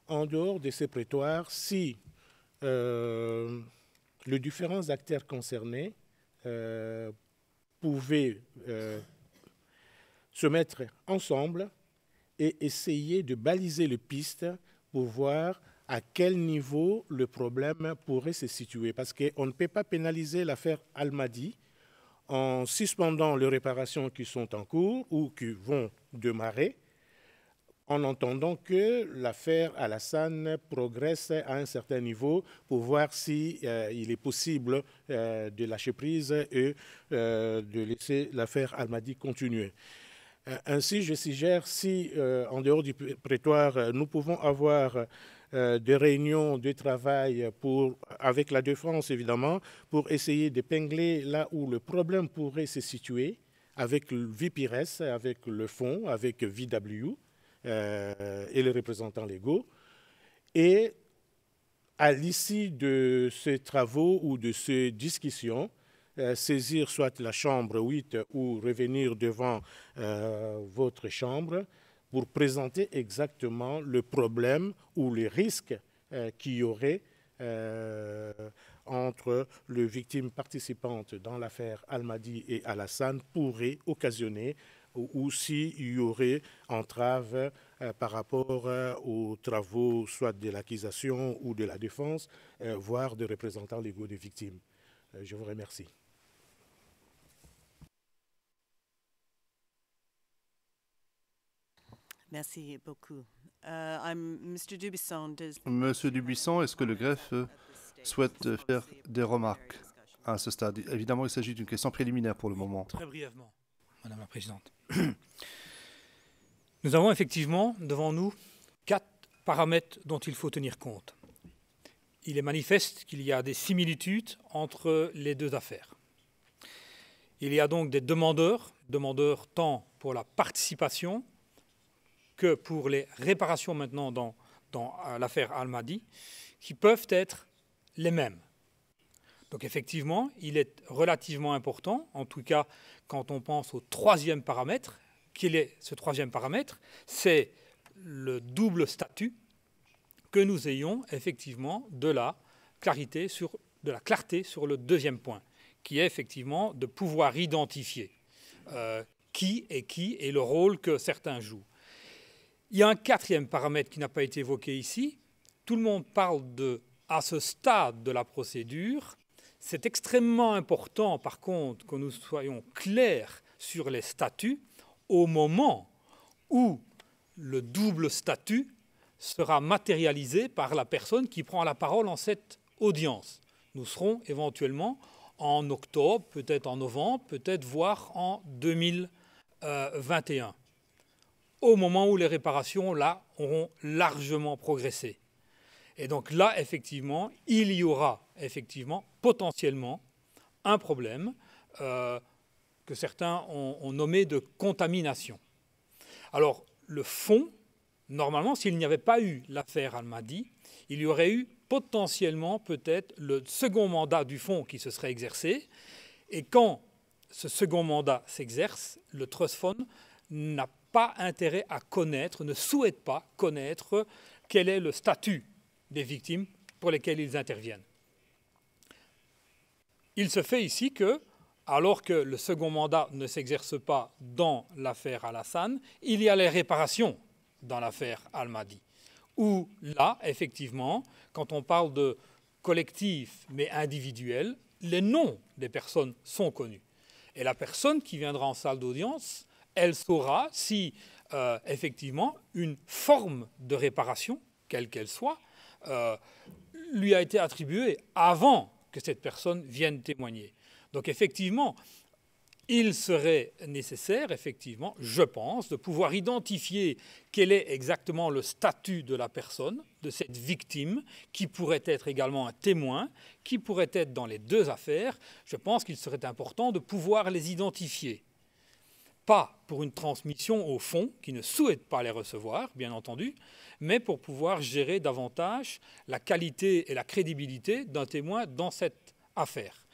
en dehors de ces prétoires, si les différents acteurs concernés pouvaient se mettre ensemble et essayer de baliser les pistes pour voir à quel niveau le problème pourrait se situer. Parce qu'on ne peut pas pénaliser l'affaire Al-Mahdi en suspendant les réparations qui sont en cours ou qui vont démarrer, en entendant que l'affaire Alassane progresse à un certain niveau pour voir si il est possible de lâcher prise et de laisser l'affaire Al-Mahdi continuer. Ainsi, je suggère, si en dehors du prétoire, nous pouvons avoir des réunions de travail avec la défense, évidemment, pour essayer d'épingler là où le problème pourrait se situer, avec le VPRS, avec le fonds, avec VW et les représentants légaux. Et à l'issue de ces travaux ou de ces discussions, saisir soit la chambre 8 ou revenir devant votre chambre pour présenter exactement le problème ou les risques qu'il y aurait entre les victimes participantes dans l'affaire Al-Mahdi et Alassane pourrait occasionner ou s'il y aurait entrave par rapport aux travaux soit de l'accusation ou de la défense, voire des représentants légaux des victimes. Je vous remercie. Merci beaucoup. Monsieur Dubuisson, est-ce que le greffe souhaite faire des remarques à ce stade? Évidemment, il s'agit d'une question préliminaire pour le moment. Très brièvement, Madame la Présidente. Nous avons effectivement devant nous 4 paramètres dont il faut tenir compte. Il est manifeste qu'il y a des similitudes entre les deux affaires. Il y a donc des demandeurs tant pour la participation que pour les réparations maintenant dans l'affaire Al-Mahdi, qui peuvent être les mêmes. Donc effectivement, il est relativement important, en tout cas quand on pense au 3e paramètre. Quel est ce 3e paramètre? C'est le double statut, que nous ayons effectivement de la clarité sur de la clarté sur le deuxième point, qui est effectivement de pouvoir identifier qui et le rôle que certains jouent. Il y a un quatrième paramètre qui n'a pas été évoqué ici. Tout le monde parle à ce stade de la procédure. C'est extrêmement important, par contre, que nous soyons clairs sur les statuts au moment où le double statut sera matérialisé par la personne qui prend la parole en cette audience. Nous serons éventuellement en octobre, peut-être en novembre, peut-être voire en 2021, au moment où les réparations là auront largement progressé. Et donc là, effectivement, il y aura effectivement potentiellement un problème que certains ont nommé de contamination. Alors, le fond, normalement, s'il n'y avait pas eu l'affaire Al-Mahdi, il y aurait eu potentiellement peut-être le second mandat du fonds qui se serait exercé. Et quand ce second mandat s'exerce, le Trust Fund n'a pas intérêt à connaître, ne souhaite pas connaître quel est le statut des victimes pour lesquelles ils interviennent. Il se fait ici que, alors que le second mandat ne s'exerce pas dans l'affaire Al-Hassan, il y a les réparations dans l'affaire Al-Mahdi, où là, effectivement, quand on parle de collectif mais individuel, les noms des personnes sont connus. Et la personne qui viendra en salle d'audience, elle saura si, effectivement, une forme de réparation, quelle qu'elle soit, lui a été attribuée avant que cette personne vienne témoigner. Donc, effectivement, il serait nécessaire, effectivement, je pense, de pouvoir identifier quel est exactement le statut de la personne, de cette victime, qui pourrait être également un témoin, qui pourrait être dans les deux affaires. Je pense qu'il serait important de pouvoir les identifier. Pas pour une transmission au fond, qui ne souhaite pas les recevoir, bien entendu, mais pour pouvoir gérer davantage la qualité et la crédibilité d'un témoin dans cette affaire.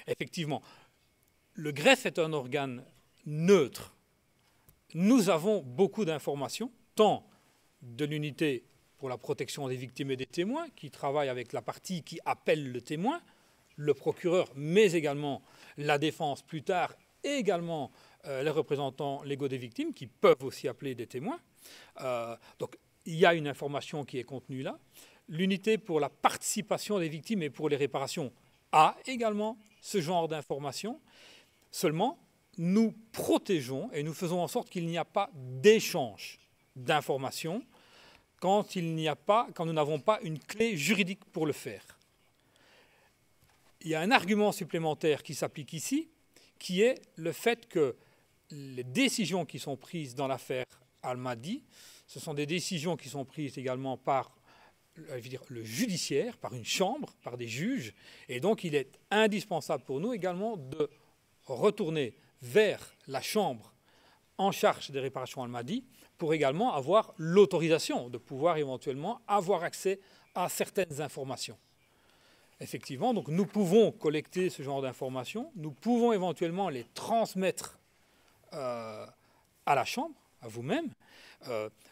Effectivement, le greffe est un organe neutre. Nous avons beaucoup d'informations, tant de l'unité pour la protection des victimes et des témoins, qui travaille avec la partie qui appelle le témoin, le procureur, mais également la défense plus tard, et également les représentants légaux des victimes, qui peuvent aussi appeler des témoins. Donc, il y a une information qui est contenue là. L'unité pour la participation des victimes et pour les réparations a également ce genre d'informations. Seulement, nous protégeons et nous faisons en sorte qu'il n'y a pas d'échange d'informations quand nous n'avons pas une clé juridique pour le faire. Il y a un argument supplémentaire qui s'applique ici, qui est le fait que les décisions qui sont prises dans l'affaire Al-Mahdi, ce sont des décisions qui sont prises également par le judiciaire, par une chambre, par des juges, et donc il est indispensable pour nous également de retourner vers la chambre en charge des réparations Al-Mahdi pour également avoir l'autorisation de pouvoir éventuellement avoir accès à certaines informations. Effectivement, donc nous pouvons collecter ce genre d'informations, nous pouvons éventuellement les transmettre à la chambre, à vous-même,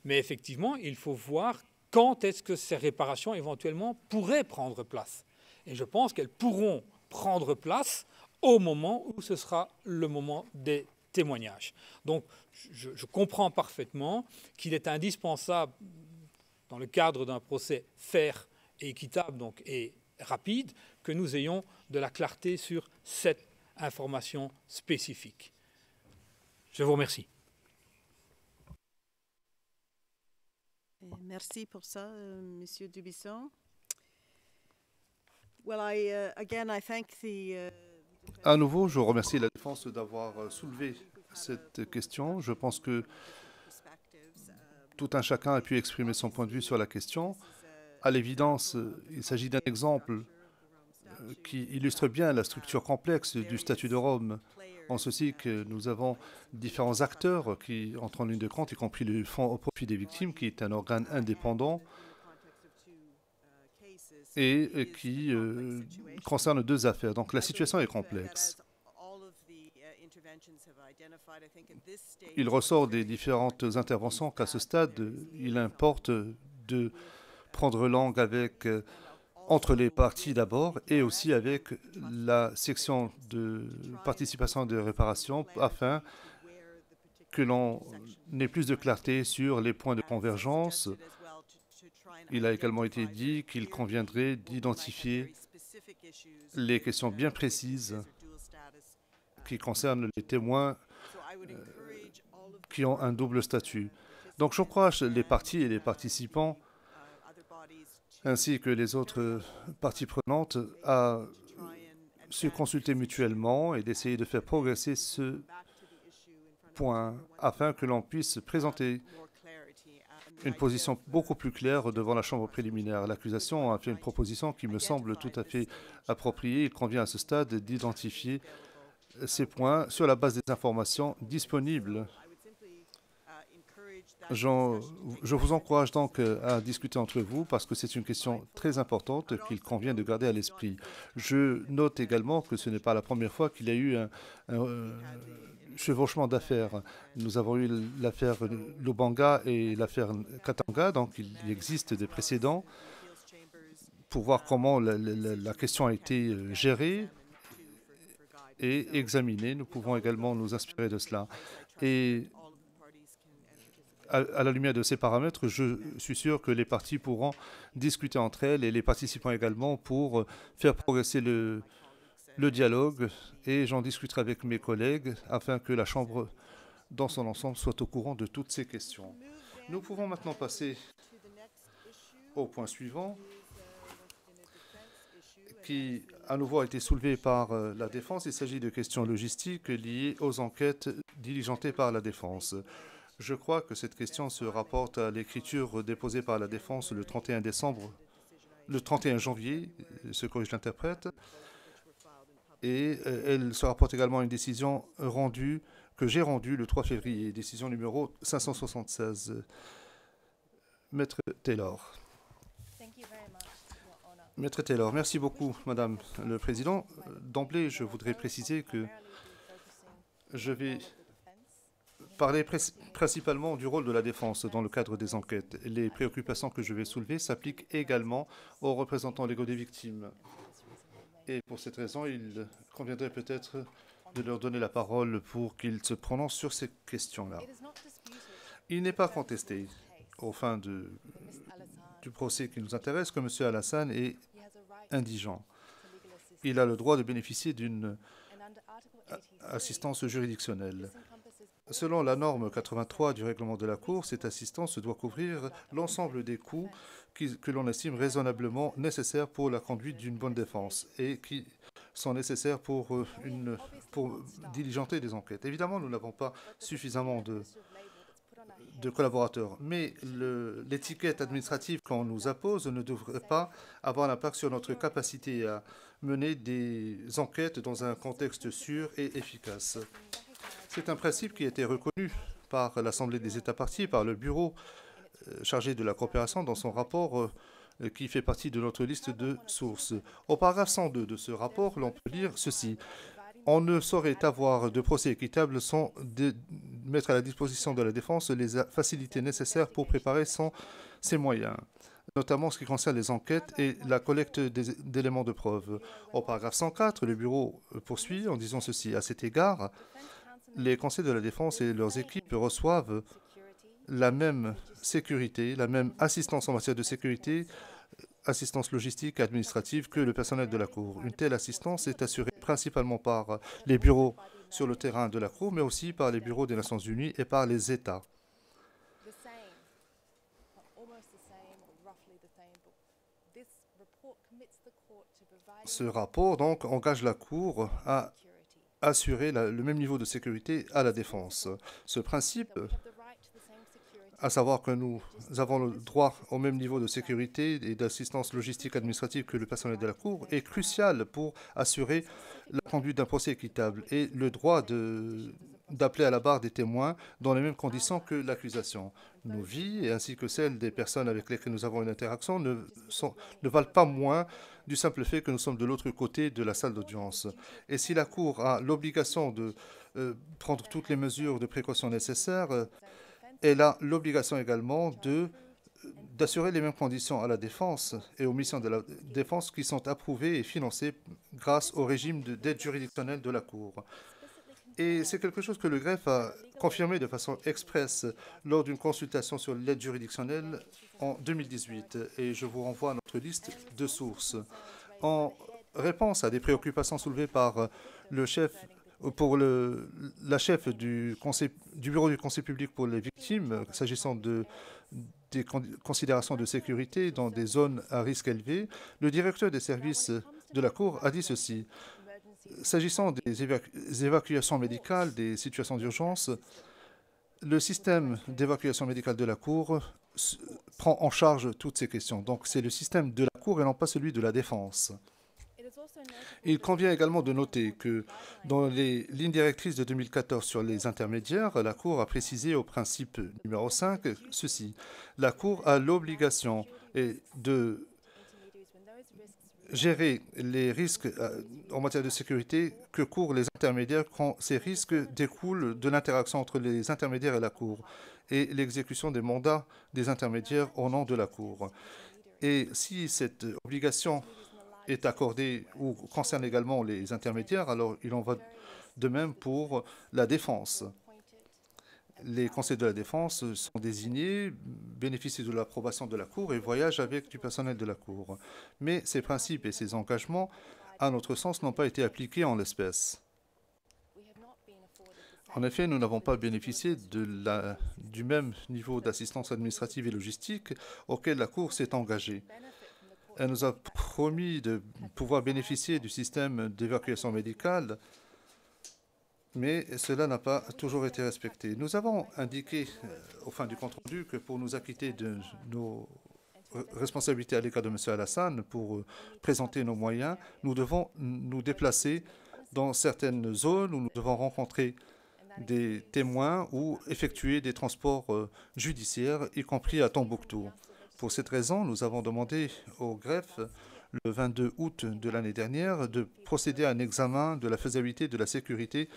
mais effectivement, il faut voir quand est-ce que ces réparations éventuellement pourraient prendre place. Et je pense qu'elles pourront prendre place au moment où ce sera le moment des témoignages. Donc, je comprends parfaitement qu'il est indispensable, dans le cadre d'un procès fair et équitable donc, et rapide, que nous ayons de la clarté sur cette information spécifique. Je vous remercie. Merci pour ça, Monsieur Dubuisson. À nouveau, je remercie la défense d'avoir soulevé cette question. Je pense que tout un chacun a pu exprimer son point de vue sur la question. À l'évidence, il s'agit d'un exemple qui illustre bien la structure complexe du statut de Rome, en ceci que nous avons différents acteurs qui entrent en ligne de compte, y compris le Fonds au profit des victimes, qui est un organe indépendant et qui concerne deux affaires. Donc la situation est complexe. Il ressort des différentes interventions qu'à ce stade, il importe de prendre langue avec entre les parties d'abord et aussi avec la section de participation de réparation afin que l'on ait plus de clarté sur les points de convergence. Il a également été dit qu'il conviendrait d'identifier les questions bien précises qui concernent les témoins qui ont un double statut. Donc j'encourage les parties et les participants ainsi que les autres parties prenantes à se consulter mutuellement et d'essayer de faire progresser ce point afin que l'on puisse présenter une position beaucoup plus claire devant la chambre préliminaire. L'accusation a fait une proposition qui me semble tout à fait appropriée. Il convient à ce stade d'identifier ces points sur la base des informations disponibles. Je vous encourage donc à discuter entre vous parce que c'est une question très importante qu'il convient de garder à l'esprit. Je note également que ce n'est pas la première fois qu'il y a eu un chevauchement d'affaires. Nous avons eu l'affaire Lubanga et l'affaire Katanga, donc il existe des précédents pour voir comment la question a été gérée et examinée. Nous pouvons également nous inspirer de cela. Et à la lumière de ces paramètres, je suis sûr que les parties pourront discuter entre elles et les participants également pour faire progresser le dialogue, et j'en discuterai avec mes collègues afin que la Chambre dans son ensemble soit au courant de toutes ces questions. Nous pouvons maintenant passer au point suivant qui à nouveau a été soulevé par la défense. Il s'agit de questions logistiques liées aux enquêtes diligentées par la défense. Je crois que cette question se rapporte à l'écriture déposée par la défense le 31 janvier, ce que je l'interprète, et elle se rapporte également à une décision que j'ai rendue le 3 février, décision numéro 576. Maître Taylor. Maître Taylor, merci beaucoup, Madame le Président. D'emblée, je voudrais préciser que je vais parler principalement du rôle de la défense dans le cadre des enquêtes. Les préoccupations que je vais soulever s'appliquent également aux représentants légaux des victimes. Et pour cette raison, il conviendrait peut-être de leur donner la parole pour qu'ils se prononcent sur ces questions-là. Il n'est pas contesté, au fin du procès qui nous intéresse, que M. Alassane est indigent. Il a le droit de bénéficier d'une assistance juridictionnelle. Selon la norme 83 du règlement de la Cour, cette assistance doit couvrir l'ensemble des coûts que l'on estime raisonnablement nécessaires pour la conduite d'une bonne défense et qui sont nécessaires pour diligenter des enquêtes. Évidemment, nous n'avons pas suffisamment de collaborateurs, mais l'étiquette administrative qu'on nous impose ne devrait pas avoir l'impact sur notre capacité à mener des enquêtes dans un contexte sûr et efficace. C'est un principe qui a été reconnu par l'Assemblée des États parties, par le bureau chargé de la coopération dans son rapport qui fait partie de notre liste de sources. Au paragraphe 102 de ce rapport, l'on peut lire ceci. On ne saurait avoir de procès équitable sans mettre à la disposition de la défense les facilités nécessaires pour préparer ses moyens, notamment en ce qui concerne les enquêtes et la collecte d'éléments de preuve. Au paragraphe 104, le bureau poursuit en disant ceci. À cet égard, les conseils de la défense et leurs équipes reçoivent la même sécurité, la même assistance en matière de sécurité, assistance logistique et administrative que le personnel de la Cour. Une telle assistance est assurée principalement par les bureaux sur le terrain de la Cour, mais aussi par les bureaux des Nations Unies et par les États. Ce rapport, donc, engage la Cour à assurer le même niveau de sécurité à la défense. Ce principe, à savoir que nous avons le droit au même niveau de sécurité et d'assistance logistique administrative que le personnel de la Cour, est crucial pour assurer la conduite d'un procès équitable et le droit d'appeler à la barre des témoins dans les mêmes conditions que l'accusation. Nos vies, ainsi que celles des personnes avec lesquelles nous avons une interaction, ne valent pas moins du simple fait que nous sommes de l'autre côté de la salle d'audience. Et si la Cour a l'obligation de prendre toutes les mesures de précaution nécessaires, elle a l'obligation également d'assurer les mêmes conditions à la défense et aux missions de la défense qui sont approuvées et financées grâce au régime d'aide juridictionnelle de la Cour. Et c'est quelque chose que le greffe a confirmé de façon expresse lors d'une consultation sur l'aide juridictionnelle en 2018. Et je vous renvoie à notre liste de sources. En réponse à des préoccupations soulevées par le chef, la chef du bureau du Conseil public pour les victimes, s'agissant des considérations de sécurité dans des zones à risque élevé, le directeur des services de la Cour a dit ceci. S'agissant des évacuations médicales, des situations d'urgence, le système d'évacuation médicale de la Cour prend en charge toutes ces questions. Donc c'est le système de la Cour et non pas celui de la défense. Il convient également de noter que dans les lignes directrices de 2014 sur les intermédiaires, la Cour a précisé au principe numéro 5 ceci. La Cour a l'obligation de gérer les risques en matière de sécurité que courent les intermédiaires quand ces risques découlent de l'interaction entre les intermédiaires et la Cour et l'exécution des mandats des intermédiaires au nom de la Cour. Et si cette obligation est accordée ou concerne également les intermédiaires, alors il en va de même pour la défense. Les conseils de la défense sont désignés, bénéficient de l'approbation de la Cour et voyagent avec du personnel de la Cour. Mais ces principes et ces engagements, à notre sens, n'ont pas été appliqués en l'espèce. En effet, nous n'avons pas bénéficié du même niveau d'assistance administrative et logistique auquel la Cour s'est engagée. Elle nous a promis de pouvoir bénéficier du système d'évacuation médicale, mais cela n'a pas toujours été respecté. Nous avons indiqué, au fin du compte-rendu, que pour nous acquitter de nos responsabilités à l'égard de M. Alassane, pour présenter nos moyens, nous devons nous déplacer dans certaines zones où nous devons rencontrer des témoins ou effectuer des transports judiciaires, y compris à Tombouctou. Pour cette raison, nous avons demandé au greffe, le 22 août de l'année dernière, de procéder à un examen de la faisabilité de la sécurité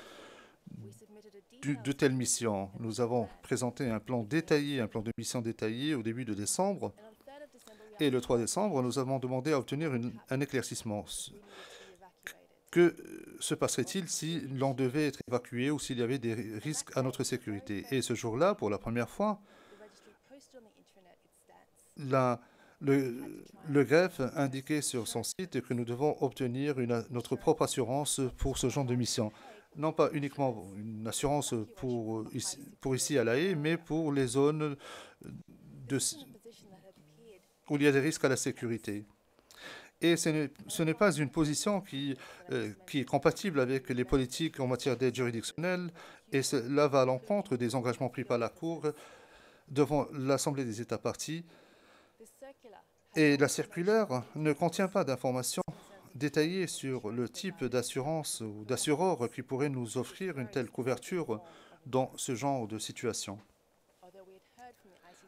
de telles missions. Nous avons présenté un plan détaillé, un plan de mission détaillé au début de décembre. Et le 3 décembre, nous avons demandé à obtenir un éclaircissement. Que se passerait-il si l'on devait être évacué ou s'il y avait des risques à notre sécurité? Et ce jour-là, pour la première fois, le greffe indiquait sur son site que nous devons obtenir notre propre assurance pour ce genre de mission. Non pas uniquement une assurance pour ici à La Haye, mais pour les zones où il y a des risques à la sécurité. Et ce n'est pas une position qui est compatible avec les politiques en matière d'aide juridictionnelle, et cela va à l'encontre des engagements pris par la Cour devant l'Assemblée des États parties. Et la circulaire ne contient pas d'informations détaillées sur le type d'assurance ou d'assureur qui pourrait nous offrir une telle couverture dans ce genre de situation.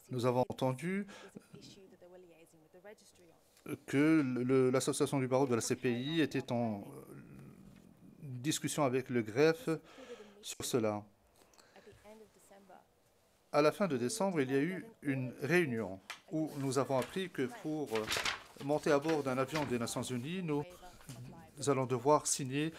Nous avons entendu que l'association du barreau de la CPI était en discussion avec le greffe sur cela. À la fin de décembre, il y a eu une réunion où nous avons appris que pour monter à bord d'un avion des Nations Unies, nous allons devoir signer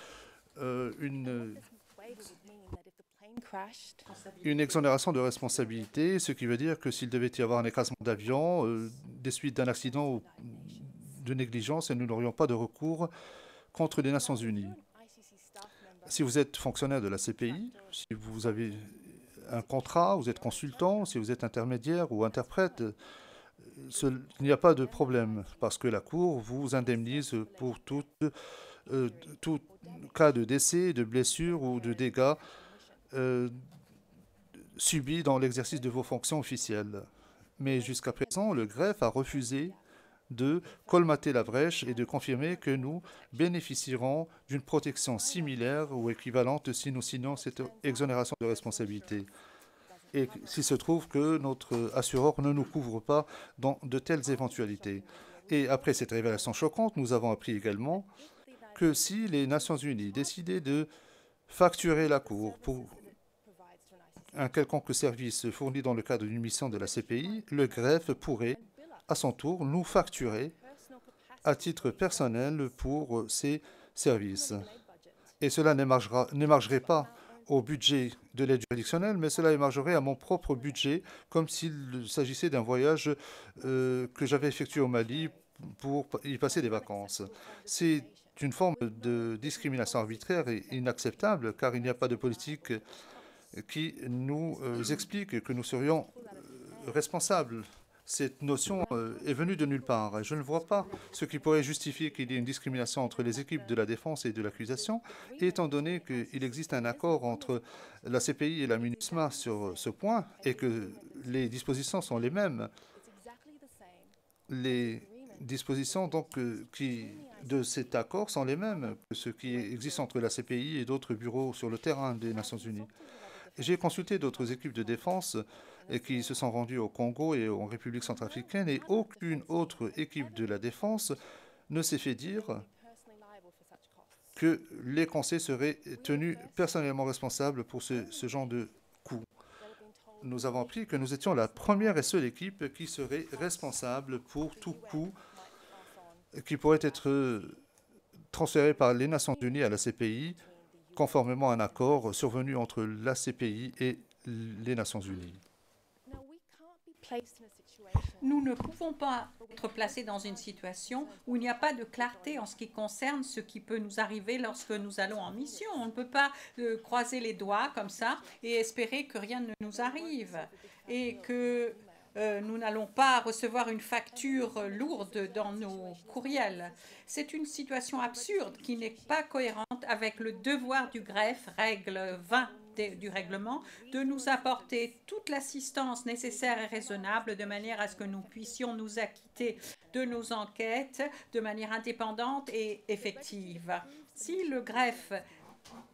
une exonération de responsabilité, ce qui veut dire que s'il devait y avoir un écrasement d'avion, des suites d'un accident ou de négligence, nous n'aurions pas de recours contre les Nations Unies. Si vous êtes fonctionnaire de la CPI, si vous avez un contrat, vous êtes consultant, si vous êtes intermédiaire ou interprète, il n'y a pas de problème parce que la Cour vous indemnise pour tout cas de décès, de blessure ou de dégâts subis dans l'exercice de vos fonctions officielles. Mais jusqu'à présent, le greffe a refusé de colmater la brèche et de confirmer que nous bénéficierons d'une protection similaire ou équivalente si nous signons cette exonération de responsabilité. Et s'il se trouve que notre assureur ne nous couvre pas dans de telles éventualités. Et après cette révélation choquante, nous avons appris également que si les Nations Unies décidaient de facturer la Cour pour un quelconque service fourni dans le cadre d'une mission de la CPI, le greffe pourrait à son tour, nous facturer à titre personnel pour ces services. Et cela n'émargerait pas au budget de l'aide juridictionnelle, mais cela émargerait à mon propre budget, comme s'il s'agissait d'un voyage que j'avais effectué au Mali pour y passer des vacances. C'est une forme de discrimination arbitraire et inacceptable, car il n'y a pas de politique qui nous explique que nous serions responsables. Cette notion est venue de nulle part. Je ne vois pas ce qui pourrait justifier qu'il y ait une discrimination entre les équipes de la défense et de l'accusation, étant donné qu'il existe un accord entre la CPI et la MINUSMA sur ce point et que les dispositions sont les mêmes. Les dispositions de cet accord sont les mêmes que ce qui existe entre la CPI et d'autres bureaux sur le terrain des Nations Unies. J'ai consulté d'autres équipes de défense qui se sont rendues au Congo et en République centrafricaine et aucune autre équipe de la défense ne s'est fait dire que les conseils seraient tenus personnellement responsables pour ce genre de coûts. Nous avons appris que nous étions la première et seule équipe qui serait responsable pour tout coût qui pourrait être transféré par les Nations Unies à la CPI, conformément à un accord survenu entre la CPI et les Nations Unies. Nous ne pouvons pas être placés dans une situation où il n'y a pas de clarté en ce qui concerne ce qui peut nous arriver lorsque nous allons en mission. On ne peut pas croiser les doigts comme ça et espérer que rien ne nous arrive et que nous n'allons pas recevoir une facture lourde dans nos courriels. C'est une situation absurde qui n'est pas cohérente avec le devoir du greffe, règle 20 du règlement, de nous apporter toute l'assistance nécessaire et raisonnable de manière à ce que nous puissions nous acquitter de nos enquêtes de manière indépendante et effective. Si le greffe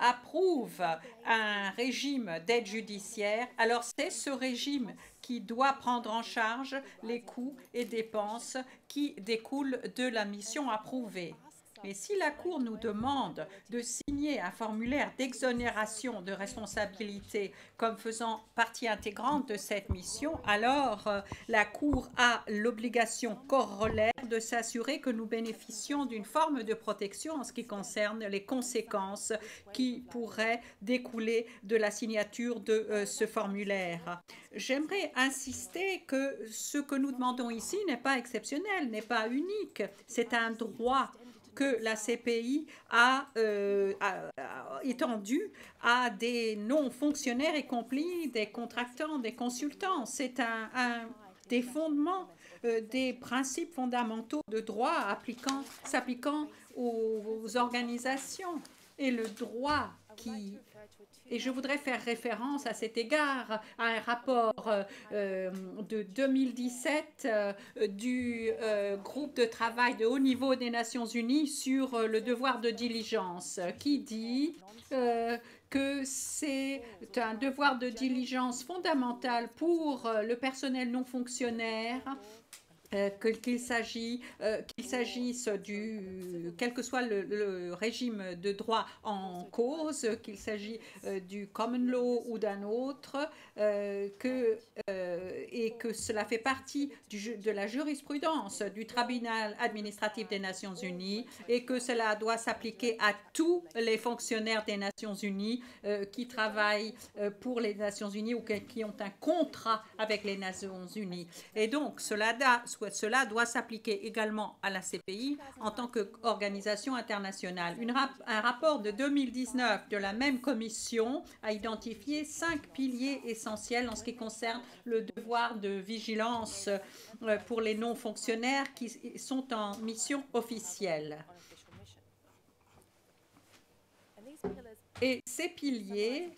approuve un régime d'aide judiciaire, alors c'est ce régime qui doit prendre en charge les coûts et dépenses qui découlent de la mission approuvée. Mais si la Cour nous demande de signer un formulaire d'exonération de responsabilité comme faisant partie intégrante de cette mission, alors la Cour a l'obligation corollaire de s'assurer que nous bénéficions d'une forme de protection en ce qui concerne les conséquences qui pourraient découler de la signature de ce formulaire. J'aimerais insister que ce que nous demandons ici n'est pas exceptionnel, n'est pas unique. C'est un droit que la CPI a étendu à des non-fonctionnaires, y compris des contractants, des consultants. C'est un des fondements des principes fondamentaux de droit s'appliquant aux organisations. Et le droit et je voudrais faire référence à cet égard à un rapport de 2017 du groupe de travail de haut niveau des Nations Unies sur le devoir de diligence qui dit que c'est un devoir de diligence fondamental pour le personnel non fonctionnaire, qu'il s'agisse quel que soit le régime de droit en cause, qu'il s'agisse du common law ou d'un autre, et que cela fait partie de la jurisprudence du tribunal administratif des Nations Unies et que cela doit s'appliquer à tous les fonctionnaires des Nations Unies qui travaillent pour les Nations Unies ou qui ont un contrat avec les Nations Unies. Et donc, cela doit s'appliquer également à la CPI en tant qu'organisation internationale. Un rapport de 2019 de la même commission a identifié 5 piliers essentiels en ce qui concerne le devoir de vigilance pour les non-fonctionnaires qui sont en mission officielle. Et ces piliers,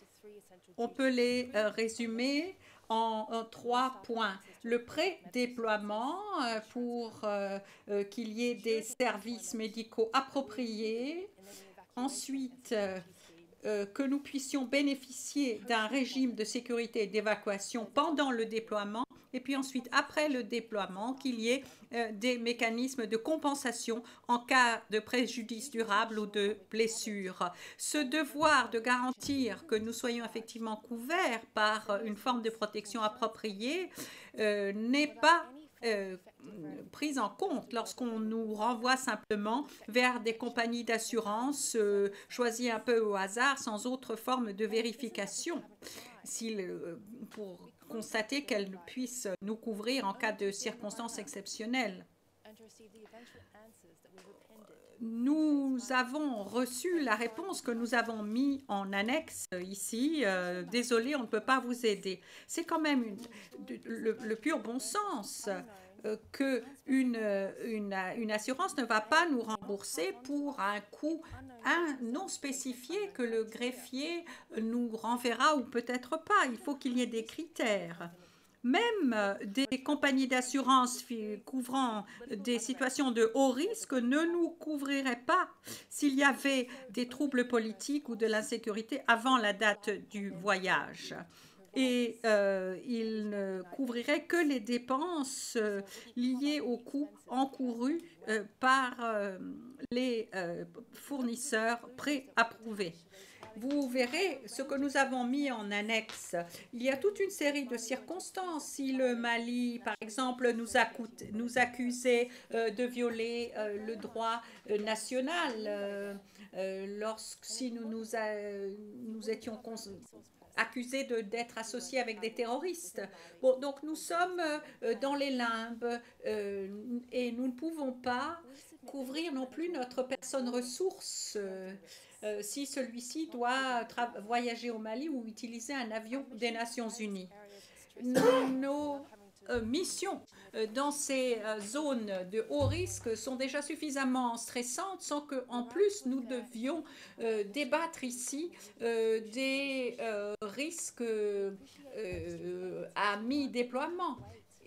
on peut les résumer en 3 points. Le pré-déploiement pour qu'il y ait des services médicaux appropriés. Ensuite, que nous puissions bénéficier d'un régime de sécurité et d'évacuation pendant le déploiement. Et puis ensuite, après le déploiement, qu'il y ait des mécanismes de compensation en cas de préjudice durable ou de blessure. Ce devoir de garantir que nous soyons effectivement couverts par une forme de protection appropriée n'est pas prise en compte lorsqu'on nous renvoie simplement vers des compagnies d'assurance choisies un peu au hasard sans autre forme de vérification pour constater qu'elles puissent nous couvrir en cas de circonstances exceptionnelles. Nous avons reçu la réponse que nous avons mise en annexe ici. Désolé, on ne peut pas vous aider. C'est quand même le pur bon sens qu'une assurance ne va pas nous rembourser pour un coût non spécifié que le greffier nous renverra ou peut-être pas. Il faut qu'il y ait des critères. Même des compagnies d'assurance couvrant des situations de haut risque ne nous couvriraient pas s'il y avait des troubles politiques ou de l'insécurité avant la date du voyage. Et ils ne couvriraient que les dépenses liées aux coûts encourus par les fournisseurs préapprouvés. Vous verrez ce que nous avons mis en annexe. Il y a toute une série de circonstances. Si le Mali, par exemple, nous accusait de violer le droit national, si nous étions accusés d'être associés avec des terroristes. Bon, donc nous sommes dans les limbes et nous ne pouvons pas couvrir non plus notre personne ressource si celui-ci doit voyager au Mali ou utiliser un avion des Nations Unies. Nos missions dans ces zones de haut risque sont déjà suffisamment stressantes sans qu'en plus nous devions débattre ici des risques à mi-déploiement.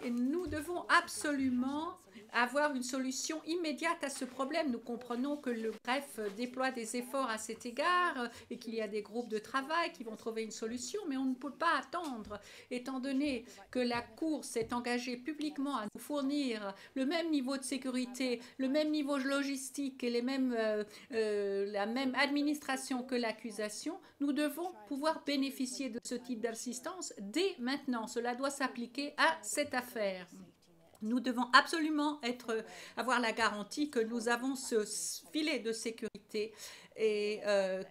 Nous devons absolument avoir une solution immédiate à ce problème. Nous comprenons que le greffe déploie des efforts à cet égard et qu'il y a des groupes de travail qui vont trouver une solution, mais on ne peut pas attendre, étant donné que la Cour s'est engagée publiquement à nous fournir le même niveau de sécurité, le même niveau logistique et la même administration que l'accusation. Nous devons pouvoir bénéficier de ce type d'assistance dès maintenant. Cela doit s'appliquer à cette affaire. Nous devons absolument avoir la garantie que nous avons ce filet de sécurité et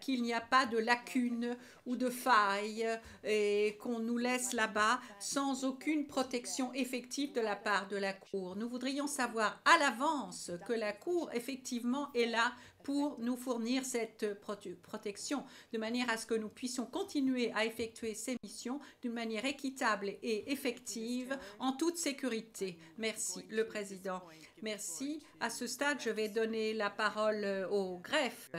qu'il n'y a pas de lacunes ou de failles et qu'on nous laisse là-bas sans aucune protection effective de la part de la Cour. Nous voudrions savoir à l'avance que la Cour effectivement est là pour nous fournir cette protection, de manière à ce que nous puissions continuer à effectuer ces missions d'une manière équitable et effective, en toute sécurité. Merci, le Président. Merci. À ce stade, je vais donner la parole au greffe.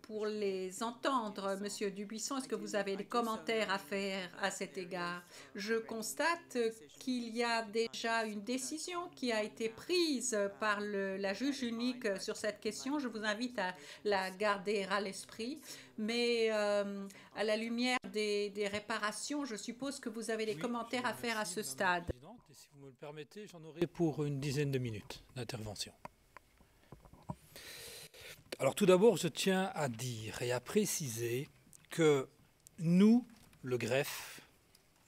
Pour les entendre, Monsieur Dubuisson, est-ce que vous avez des commentaires à faire à cet égard? Je constate qu'il y a déjà une décision qui a été prise par la juge unique sur cette question. Je vous invite à la garder à l'esprit. Mais à la lumière des réparations, je suppose que vous avez des commentaires à faire à ce stade. Et si vous me le permettez, j'en aurai pour une dizaine de minutes d'intervention. Alors tout d'abord, je tiens à dire et à préciser que nous, le greffe,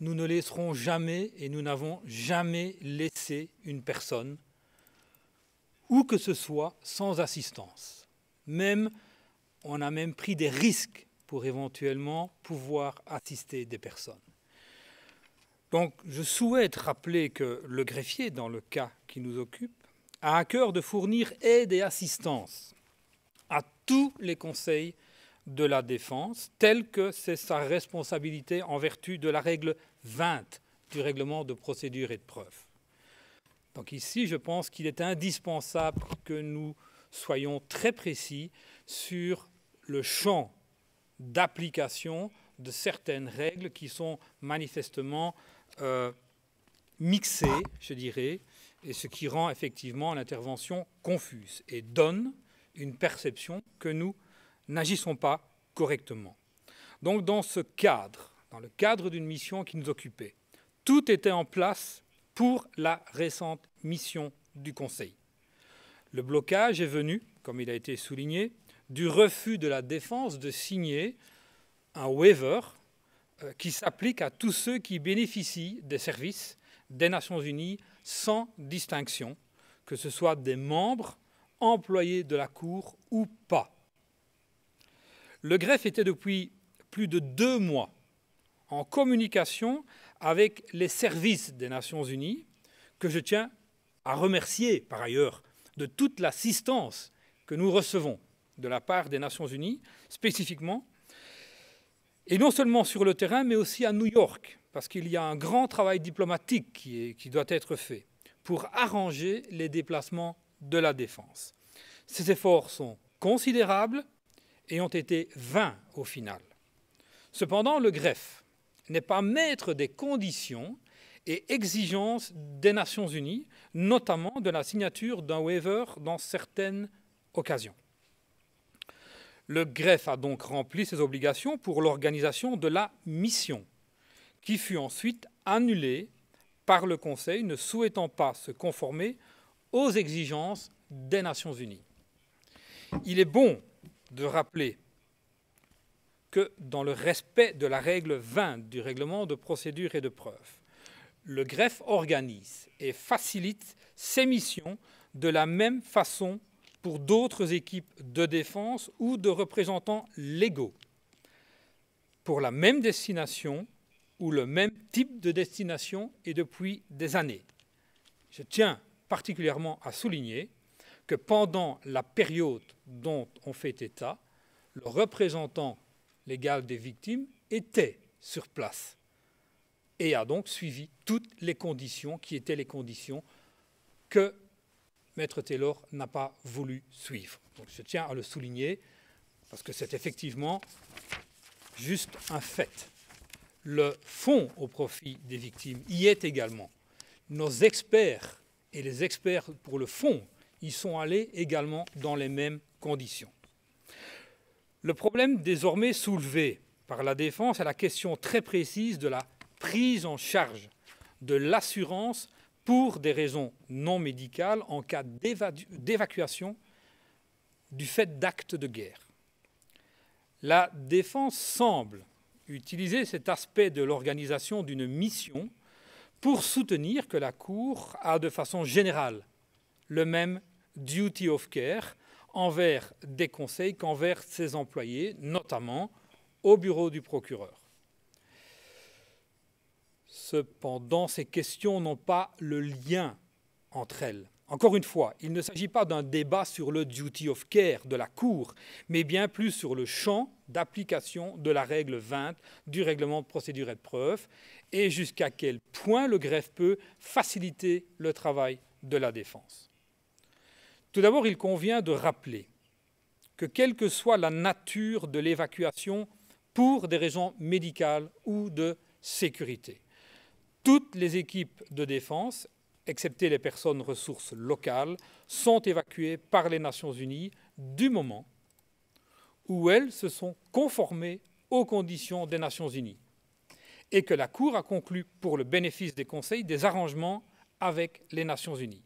nous ne laisserons jamais et nous n'avons jamais laissé une personne, où que ce soit, sans assistance. On a même pris des risques pour éventuellement pouvoir assister des personnes. Donc je souhaite rappeler que le greffier, dans le cas qui nous occupe, a à cœur de fournir aide et assistance à tous les conseils de la défense, telle que c'est sa responsabilité en vertu de la règle 20 du règlement de procédure et de preuve. Donc ici, je pense qu'il est indispensable que nous soyons très précis sur le champ d'application de certaines règles qui sont manifestement mixées, je dirais, et ce qui rend effectivement l'intervention confuse et donne une perception que nous n'agissons pas correctement. Donc dans ce cadre, dans le cadre d'une mission qui nous occupait, tout était en place pour la récente mission du Conseil. Le blocage est venu, comme il a été souligné, du refus de la défense de signer un waiver qui s'applique à tous ceux qui bénéficient des services des Nations Unies sans distinction, que ce soit des membres, employés de la Cour ou pas. Le greffe était depuis plus de 2 mois en communication avec les services des Nations Unies, que je tiens à remercier par ailleurs de toute l'assistance que nous recevons de la part des Nations Unies, spécifiquement, et non seulement sur le terrain, mais aussi à New York, parce qu'il y a un grand travail diplomatique qui doit être fait pour arranger les déplacements de la défense. Ces efforts sont considérables et ont été vains au final. Cependant, le greffe n'est pas maître des conditions et exigences des Nations Unies, notamment de la signature d'un waiver dans certaines occasions. Le greffe a donc rempli ses obligations pour l'organisation de la mission, qui fut ensuite annulée par le Conseil, ne souhaitant pas se conformer aux exigences des Nations Unies. Il est bon de rappeler que dans le respect de la règle 20 du règlement de procédure et de preuve, le greffe organise et facilite ses missions de la même façon pour d'autres équipes de défense ou de représentants légaux, pour la même destination ou le même type de destination et depuis des années. Je tiens particulièrement à souligner que pendant la période dont on fait état, le représentant légal des victimes était sur place et a donc suivi toutes les conditions qui étaient les conditions que Maître Taylor n'a pas voulu suivre. Donc je tiens à le souligner parce que c'est effectivement juste un fait. Le fonds au profit des victimes y est également. Nos experts et les experts pour le fonds y sont allés également dans les mêmes conditions. Le problème désormais soulevé par la défense est la question très précise de la prise en charge de l'assurance pour des raisons non médicales en cas d'évacuation du fait d'actes de guerre. La défense semble utiliser cet aspect de l'organisation d'une mission pour soutenir que la Cour a de façon générale le même duty of care envers des conseils qu'envers ses employés, notamment au bureau du procureur. Cependant, ces questions n'ont pas le lien entre elles. Encore une fois, il ne s'agit pas d'un débat sur le duty of care de la Cour, mais bien plus sur le champ d'application de la règle 20 du règlement de procédure et de preuve et jusqu'à quel point le greffe peut faciliter le travail de la défense. Tout d'abord, il convient de rappeler que quelle que soit la nature de l'évacuation pour des raisons médicales ou de sécurité, toutes les équipes de défense, excepté les personnes ressources locales, sont évacuées par les Nations Unies du moment où elles se sont conformées aux conditions des Nations Unies et que la Cour a conclu pour le bénéfice des conseils des arrangements avec les Nations Unies.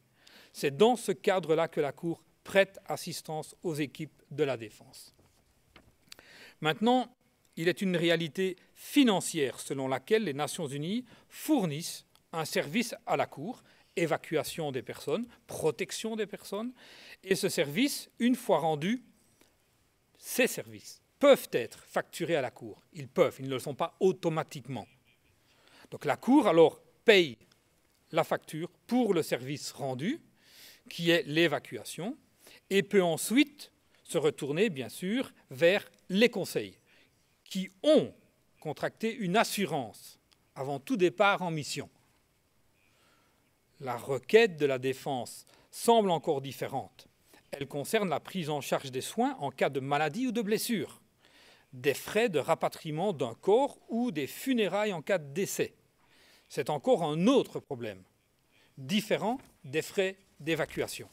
C'est dans ce cadre-là que la Cour prête assistance aux équipes de la défense. Maintenant, il est une réalité financière selon laquelle les Nations Unies fournissent un service à la Cour, évacuation des personnes, protection des personnes, et ce service, une fois rendu, ces services peuvent être facturés à la Cour. Ils peuvent, ils ne le sont pas automatiquement. Donc la Cour alors paye la facture pour le service rendu, qui est l'évacuation, et peut ensuite se retourner, bien sûr, vers les conseils, qui ont contracté une assurance avant tout départ en mission. La requête de la défense semble encore différente. Elle concerne la prise en charge des soins en cas de maladie ou de blessure, des frais de rapatriement d'un corps ou des funérailles en cas de décès. C'est encore un autre problème, différent des frais d'évacuation.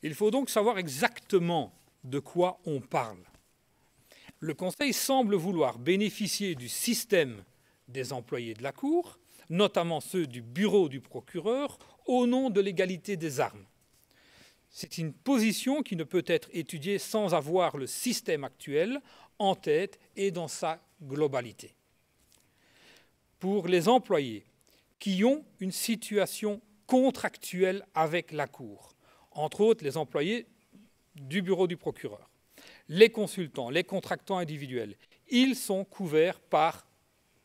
Il faut donc savoir exactement de quoi on parle. Le Conseil semble vouloir bénéficier du système des employés de la Cour, notamment ceux du bureau du procureur, au nom de l'égalité des armes. C'est une position qui ne peut être étudiée sans avoir le système actuel en tête et dans sa globalité. Pour les employés qui ont une situation contractuelle avec la Cour, entre autres les employés du bureau du procureur, les consultants, les contractants individuels. Ils sont couverts par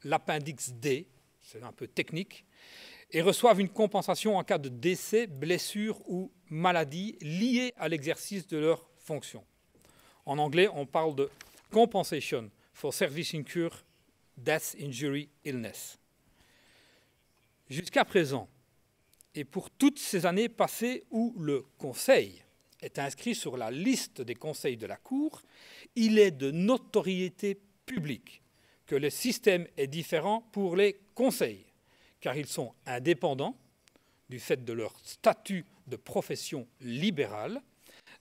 l'appendice D, c'est un peu technique, et reçoivent une compensation en cas de décès, blessure ou maladie liée à l'exercice de leurs fonctions. En anglais, on parle de compensation for service incurred, death, injury, illness. Jusqu'à présent, et pour toutes ces années passées où le Conseil est inscrit sur la liste des conseils de la Cour, il est de notoriété publique que le système est différent pour les conseils, car ils sont indépendants du fait de leur statut de profession libérale,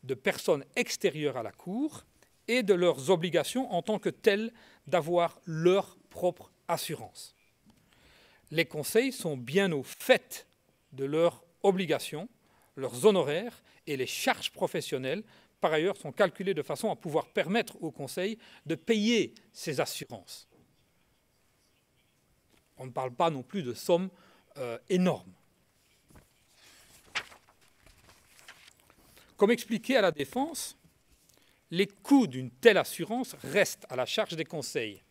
de personnes extérieures à la Cour et de leurs obligations en tant que telles d'avoir leur propre assurance. Les conseils sont bien au fait de leurs obligations, leurs honoraires et les charges professionnelles, par ailleurs, sont calculés de façon à pouvoir permettre au conseil de payer ces assurances. On ne parle pas non plus de sommes énormes. Comme expliqué à la défense, les coûts d'une telle assurance restent à la charge des conseils.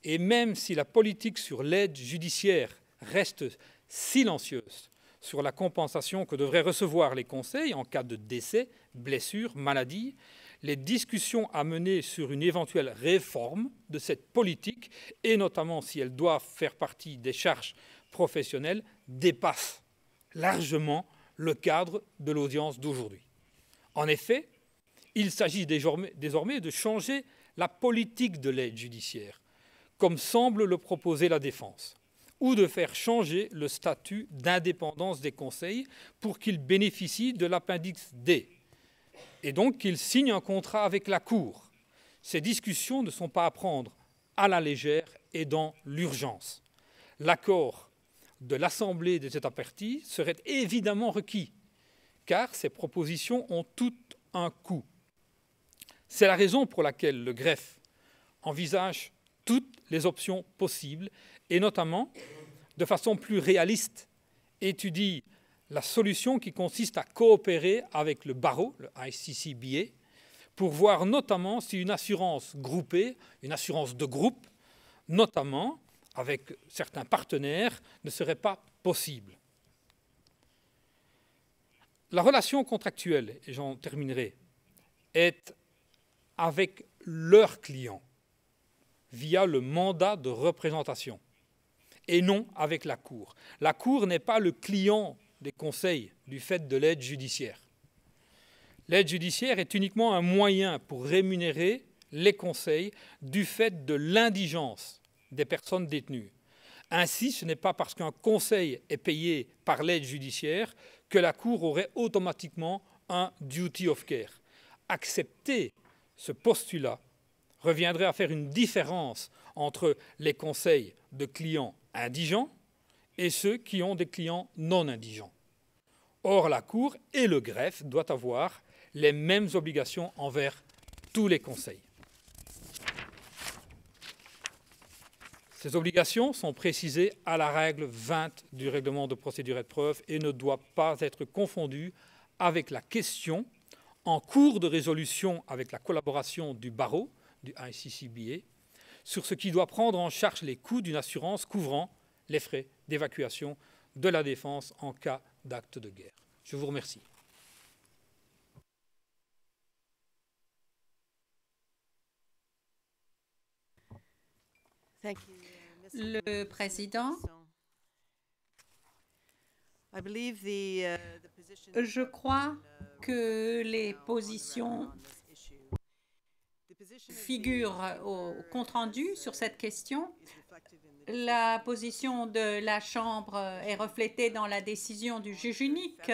Et même si la politique sur l'aide judiciaire reste silencieuse sur la compensation que devraient recevoir les conseils en cas de décès, blessure, maladie, les discussions à mener sur une éventuelle réforme de cette politique, et notamment si elle doit faire partie des charges professionnelles, dépassent largement le cadre de l'audience d'aujourd'hui. En effet, il s'agit désormais de changer la politique de l'aide judiciaire, comme semble le proposer la défense, ou de faire changer le statut d'indépendance des conseils pour qu'ils bénéficient de l'appendice D, et donc qu'ils signent un contrat avec la Cour. Ces discussions ne sont pas à prendre à la légère et dans l'urgence. L'accord de l'Assemblée des États parties serait évidemment requis, car ces propositions ont toutes un coût. C'est la raison pour laquelle le greffe envisage toutes les options possibles et notamment, de façon plus réaliste, étudie la solution qui consiste à coopérer avec le barreau, le ICCBA, pour voir notamment si une assurance groupée, une assurance de groupe, notamment avec certains partenaires, ne serait pas possible. La relation contractuelle, et j'en terminerai, est avec leurs clients via le mandat de représentation et non avec la Cour. La Cour n'est pas le client des conseils du fait de l'aide judiciaire. L'aide judiciaire est uniquement un moyen pour rémunérer les conseils du fait de l'indigence des personnes détenues. Ainsi, ce n'est pas parce qu'un conseil est payé par l'aide judiciaire que la Cour aurait automatiquement un duty of care. Accepter ce postulat reviendrait à faire une différence entre les conseils de clients indigents et ceux qui ont des clients non indigents. Or, la Cour et le greffe doivent avoir les mêmes obligations envers tous les conseils. Ces obligations sont précisées à la règle 20 du règlement de procédure et de preuve et ne doivent pas être confondues avec la question en cours de résolution avec la collaboration du barreau, du ICCBA, sur ce qui doit prendre en charge les coûts d'une assurance couvrant les frais d'évacuation de la défense en cas d'acte de guerre. Je vous remercie. Le président. Je crois que les positions figurent au compte-rendu sur cette question. La position de la Chambre est reflétée dans la décision du juge unique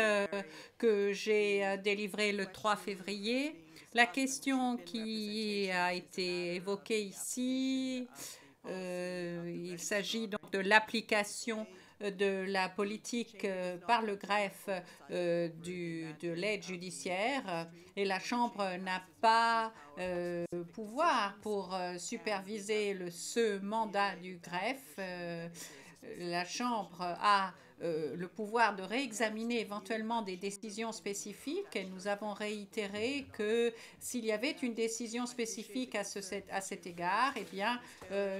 que j'ai délivrée le 3 février. La question qui a été évoquée ici, il s'agit donc de l'application de la politique par le greffe de l'aide judiciaire et la Chambre n'a pas pouvoir pour superviser ce mandat du greffe. la Chambre a le pouvoir de réexaminer éventuellement des décisions spécifiques et nous avons réitéré que s'il y avait une décision spécifique à cet égard, eh bien,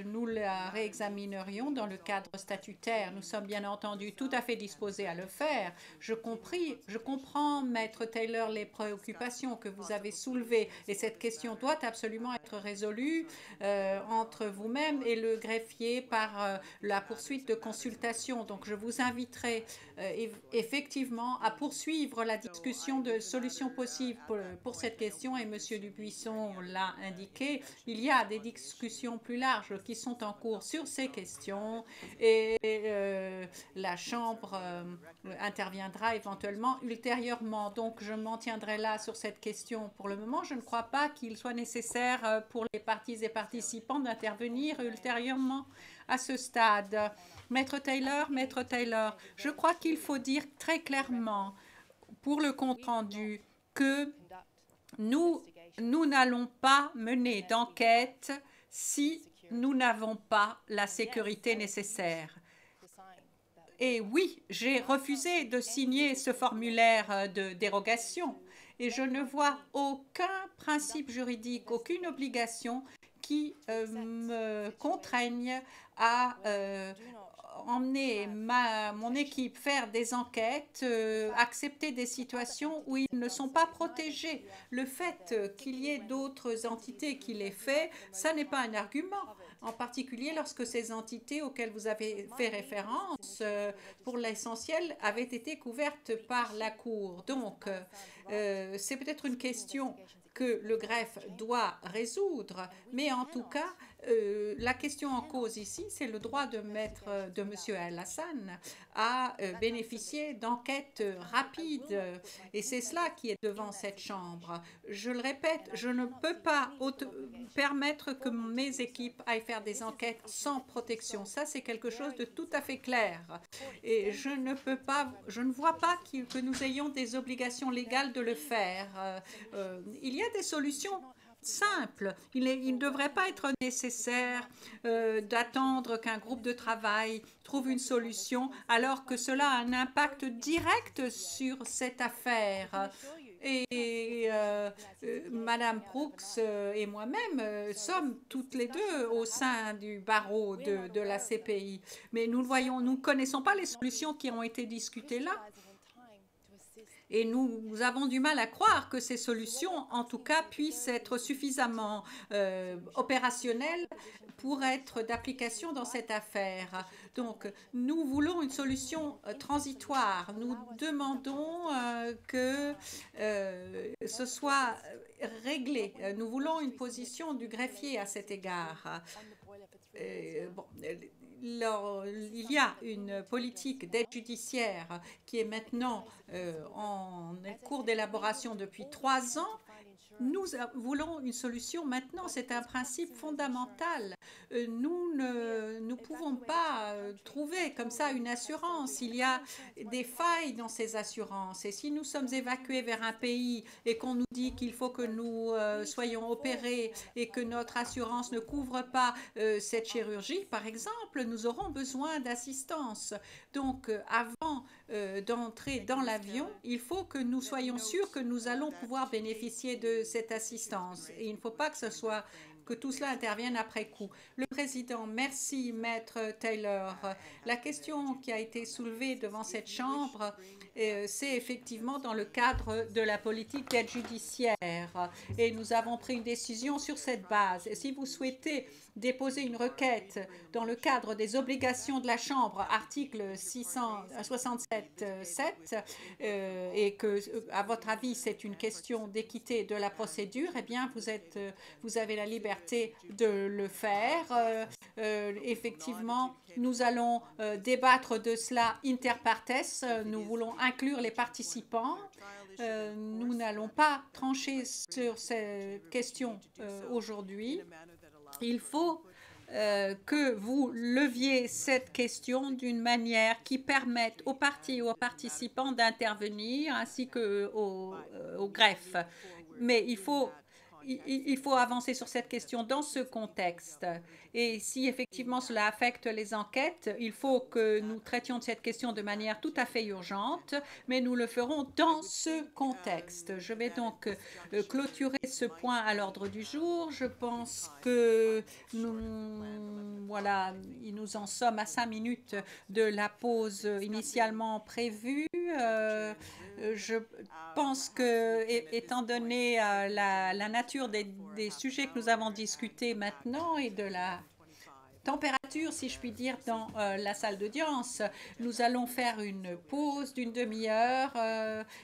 nous la réexaminerions dans le cadre statutaire. Nous sommes bien entendu tout à fait disposés à le faire. Je comprends, Maître Taylor, les préoccupations que vous avez soulevées et cette question doit absolument être résolue entre vous-même et le greffier par la poursuite de consultation. Donc, je vous inviterai effectivement à poursuivre la discussion de solutions possibles pour cette question et M. Dubuisson l'a indiqué. Il y a des discussions plus larges qui sont en cours sur ces questions et la Chambre interviendra éventuellement ultérieurement. Donc, je m'en tiendrai là sur cette question pour le moment. Je ne crois pas qu'il soit nécessaire pour les parties et participants d'intervenir ultérieurement à ce stade. Maître Taylor, je crois qu'il faut dire très clairement pour le compte-rendu que nous n'allons pas mener d'enquête si nous n'avons pas la sécurité nécessaire. Et oui, j'ai refusé de signer ce formulaire de dérogation et je ne vois aucun principe juridique, aucune obligation qui me contraignent à emmener mon équipe faire des enquêtes, accepter des situations où ils ne sont pas protégés. Le fait qu'il y ait d'autres entités qui l'aient fait, ça n'est pas un argument. En particulier lorsque ces entités auxquelles vous avez fait référence, pour l'essentiel, avaient été couvertes par la Cour. Donc, c'est peut-être une question que le greffe doit résoudre, mais en tout cas, la question en cause ici, c'est le droit de M. Al-Hassan à bénéficier d'enquêtes rapides. Et c'est cela qui est devant cette Chambre. Je le répète, je ne peux pas permettre que mes équipes aillent faire des enquêtes sans protection. Ça, c'est quelque chose de tout à fait clair. Et je ne vois pas que nous ayons des obligations légales de le faire. Il y a des solutions simple. Il ne devrait pas être nécessaire d'attendre qu'un groupe de travail trouve une solution alors que cela a un impact direct sur cette affaire. Et Madame Brooks et moi-même sommes toutes les deux au sein du barreau de la CPI. Mais nous ne connaissons pas les solutions qui ont été discutées là. Et nous avons du mal à croire que ces solutions, en tout cas, puissent être suffisamment opérationnelles pour être d'application dans cette affaire. Donc, nous voulons une solution transitoire. Nous demandons que ce soit réglé. Nous voulons une position du greffier à cet égard. Il y a une politique d'aide judiciaire qui est maintenant en cours d'élaboration depuis 3 ans. Nous voulons une solution maintenant, c'est un principe fondamental. Nous ne pouvons pas trouver comme ça une assurance. Il y a des failles dans ces assurances. Et si nous sommes évacués vers un pays et qu'on nous dit qu'il faut que nous soyons opérés et que notre assurance ne couvre pas cette chirurgie, par exemple, nous aurons besoin d'assistance. Donc, avant d'entrer dans l'avion, il faut que nous soyons sûrs que nous allons pouvoir bénéficier de cette assistance. Et il ne faut pas que tout cela intervienne après coup. Le président, merci, Maître Taylor. La question qui a été soulevée devant cette Chambre, c'est effectivement dans le cadre de la politique d'aide judiciaire. Et nous avons pris une décision sur cette base. Et si vous souhaitez déposer une requête dans le cadre des obligations de la Chambre, article 667.7, et que, à votre avis, c'est une question d'équité de la procédure, eh bien, vous avez la liberté de le faire. Effectivement, nous allons débattre de cela inter partes. Nous voulons inclure les participants. Nous n'allons pas trancher sur cette question aujourd'hui. Il faut que vous leviez cette question d'une manière qui permette aux parties et aux participants d'intervenir ainsi qu'au greffe. Mais il faut il faut avancer sur cette question dans ce contexte. Et si effectivement cela affecte les enquêtes, il faut que nous traitions de cette question de manière tout à fait urgente, mais nous le ferons dans ce contexte. Je vais donc clôturer ce point à l'ordre du jour. Je pense que nous en sommes à 5 minutes de la pause initialement prévue. Je pense que, étant donné la nature des sujets que nous avons discutés maintenant et de la température, si je puis dire, dans la salle d'audience, nous allons faire une pause d'une demi-heure.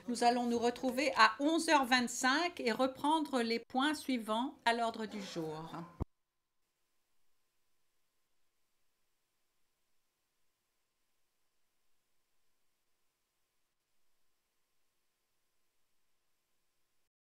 Nous allons nous retrouver à 11h25 et reprendre les points suivants à l'ordre du jour.